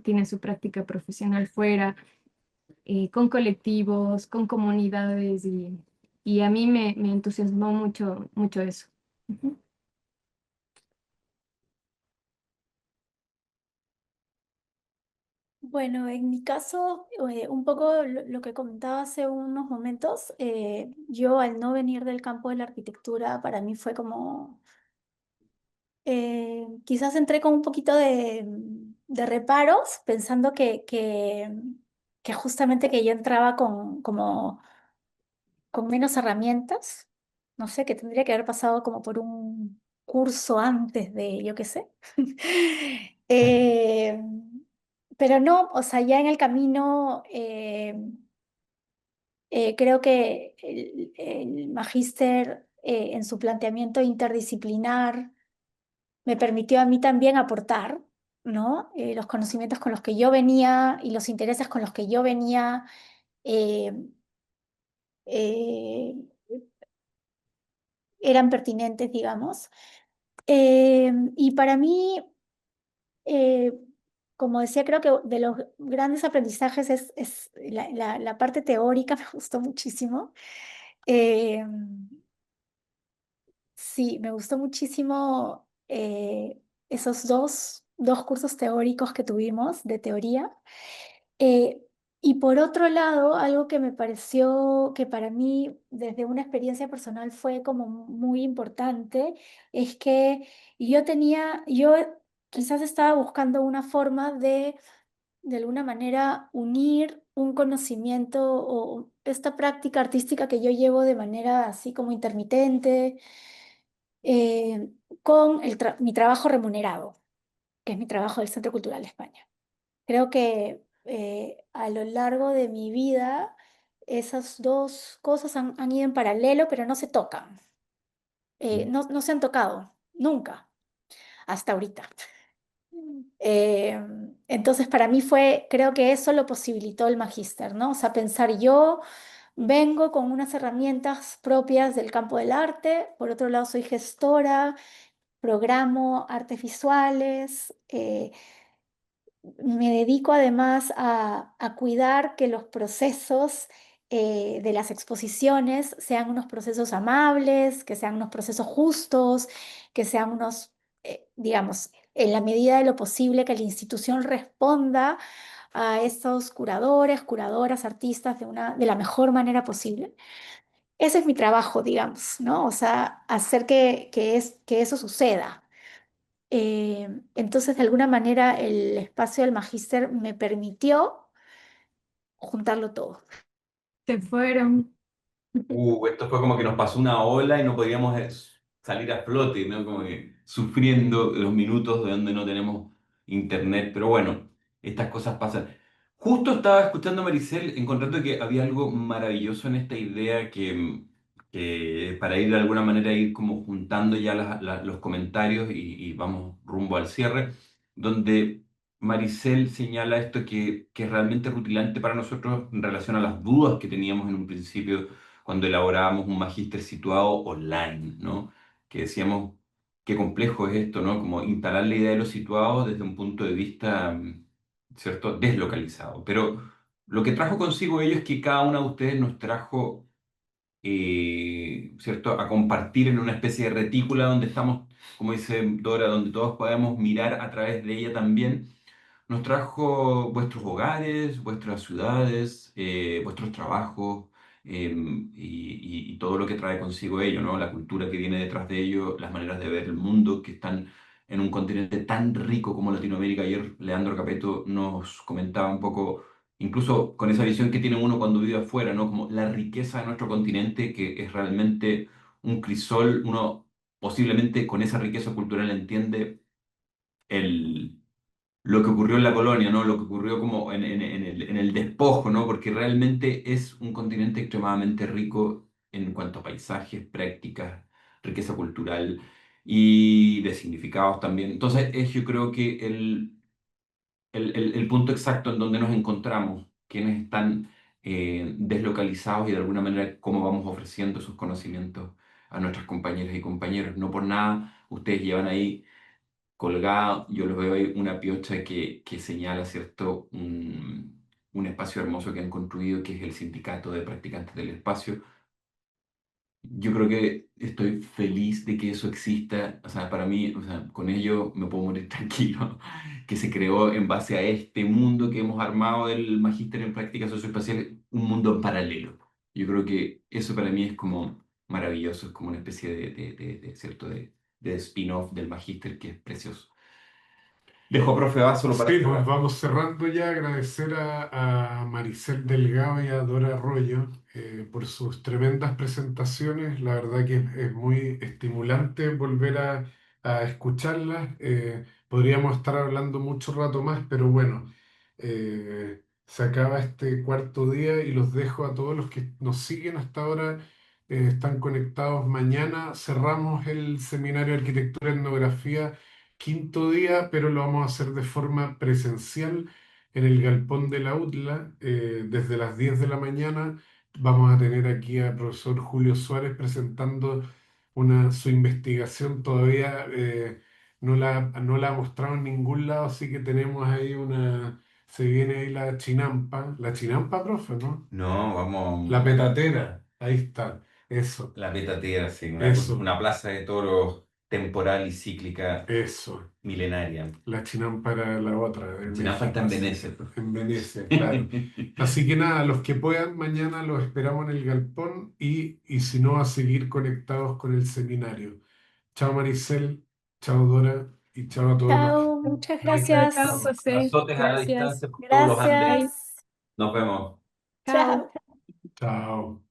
tienen su práctica profesional fuera, con colectivos, con comunidades y a mí me entusiasmó mucho, mucho eso. Ujú. Bueno, en mi caso, un poco lo que comentaba hace unos momentos, yo al no venir del campo de la arquitectura, para mí fue como, quizás entré con un poquito de reparos, pensando que justamente que yo entraba con menos herramientas, no sé, que tendría que haber pasado como por un curso antes de, yo qué sé. Eh, pero no, o sea, ya en el camino creo que el magíster en su planteamiento interdisciplinar me permitió a mí también aportar, ¿no? Los conocimientos con los que yo venía y los intereses con los que yo venía. eh, eh, Eran pertinentes, digamos. Y para mí, eh, como decía, creo que de los grandes aprendizajes es la parte teórica, me gustó muchísimo. Eh, sí, me gustó muchísimo esos dos cursos teóricos que tuvimos de teoría. Eh, y por otro lado, algo que me pareció que para mí, desde una experiencia personal, fue como muy importante, es que yo quizás estaba buscando una forma de alguna manera, unir un conocimiento o esta práctica artística que yo llevo de manera así como intermitente, eh, con mi trabajo remunerado, que es mi trabajo del Centro Cultural de España. Creo que a lo largo de mi vida esas dos cosas han ido en paralelo, pero no se tocan. Mm. No se han tocado, nunca, hasta ahorita. Eh, entonces, para mí creo que eso lo posibilitó el magíster, ¿no? O sea, pensar yo vengo con unas herramientas propias del campo del arte, por otro lado soy gestora, programo artes visuales, me dedico además a cuidar que los procesos de las exposiciones sean unos procesos amables, que sean unos procesos justos, que sean unos, digamos, en la medida de lo posible, que la institución responda a estos curadores, curadoras, artistas de la mejor manera posible. Ese es mi trabajo, digamos, ¿no? O sea, hacer que eso suceda. Entonces, de alguna manera, el espacio del magíster me permitió juntarlo todo. Se fueron. Esto fue como que nos pasó una ola y no podíamos salir a flote, ¿no? Como que sufriendo los minutos de donde no tenemos internet. Pero bueno, estas cosas pasan. Justo estaba escuchando a Maricel, encontrando que había algo maravilloso en esta idea que para ir de alguna manera ir como juntando ya los comentarios y vamos rumbo al cierre, donde Maricel señala esto que es realmente rutilante para nosotros en relación a las dudas que teníamos en un principio cuando elaborábamos un magíster situado online, ¿no? Que decíamos, qué complejo es esto, ¿no? Como instalar la idea de lo situado desde un punto de vista, ¿cierto?, deslocalizado. Pero lo que trajo consigo ello es que cada una de ustedes nos trajo, ¿cierto?, a compartir en una especie de retícula donde estamos, como dice Dora, donde todos podemos mirar a través de ella también. Nos trajo vuestros hogares, vuestras ciudades, vuestros trabajos, y todo lo que trae consigo ello, ¿no? La cultura que viene detrás de ello, las maneras de ver el mundo que están en un continente tan rico como Latinoamérica. Ayer Leandro Capeto nos comentaba un poco, incluso con esa visión que tiene uno cuando vive afuera, ¿no? Como la riqueza de nuestro continente, que es realmente un crisol. Uno posiblemente con esa riqueza cultural entiende el lo que ocurrió en la colonia, ¿no? Lo que ocurrió como en el despojo, ¿no? Porque realmente es un continente extremadamente rico en cuanto a paisajes, prácticas, riqueza cultural y de significados también. Entonces, yo creo que el punto exacto en donde nos encontramos, quienes están deslocalizados y de alguna manera cómo vamos ofreciendo esos conocimientos a nuestras compañeras y compañeros. No por nada, ustedes llevan ahí colgada, yo los veo ahí una piocha que señala, ¿cierto?, un espacio hermoso que han construido, que es el Sindicato de Practicantes del Espacio. Yo creo que estoy feliz de que eso exista, o sea, para mí, o sea, con ello me puedo morir tranquilo, que se creó en base a este mundo que hemos armado del Magíster en Prácticas Socioespaciales, un mundo en paralelo. Yo creo que eso para mí es como maravilloso, es como una especie ¿cierto?, de spin-off del Magíster que es precioso. Dejo a profe Va solo para Sí, pues cerrar. vamos cerrando ya. Agradecer a Maricel Delgado y a Dora Arroyo por sus tremendas presentaciones. La verdad que es muy estimulante volver a escucharlas. Podríamos estar hablando mucho rato más, pero bueno, se acaba este cuarto día y los dejo a todos los que nos siguen hasta ahora. Están conectados mañana. Cerramos el seminario de arquitectura y etnografía quinto día, pero lo vamos a hacer de forma presencial en el galpón de la UTLA, desde las 10 de la mañana. Vamos a tener aquí al profesor Julio Suárez presentando su investigación. Todavía no la ha mostrado en ningún lado, así que tenemos ahí se viene ahí la chinampa, profe, ¿no? No, La vamos. petatera, ahí está, eso, La petatera, sí, eso, una plaza de toros temporal y cíclica eso. milenaria. La chinampa era la otra, de Chinampa está México, en así Venecia, que profe. en Venecia, claro. Así que nada, los que puedan, mañana los esperamos en el galpón y si no, a seguir conectados con el seminario. Chao Maricel, chao Dora y chao a todos los que Chao, están muchas ahí Chao, gracias. conectados. José. Azotes a la Gracias. distancia por todos los Andes. Bye. Gracias. Nos vemos. Chao. Chao. Chao.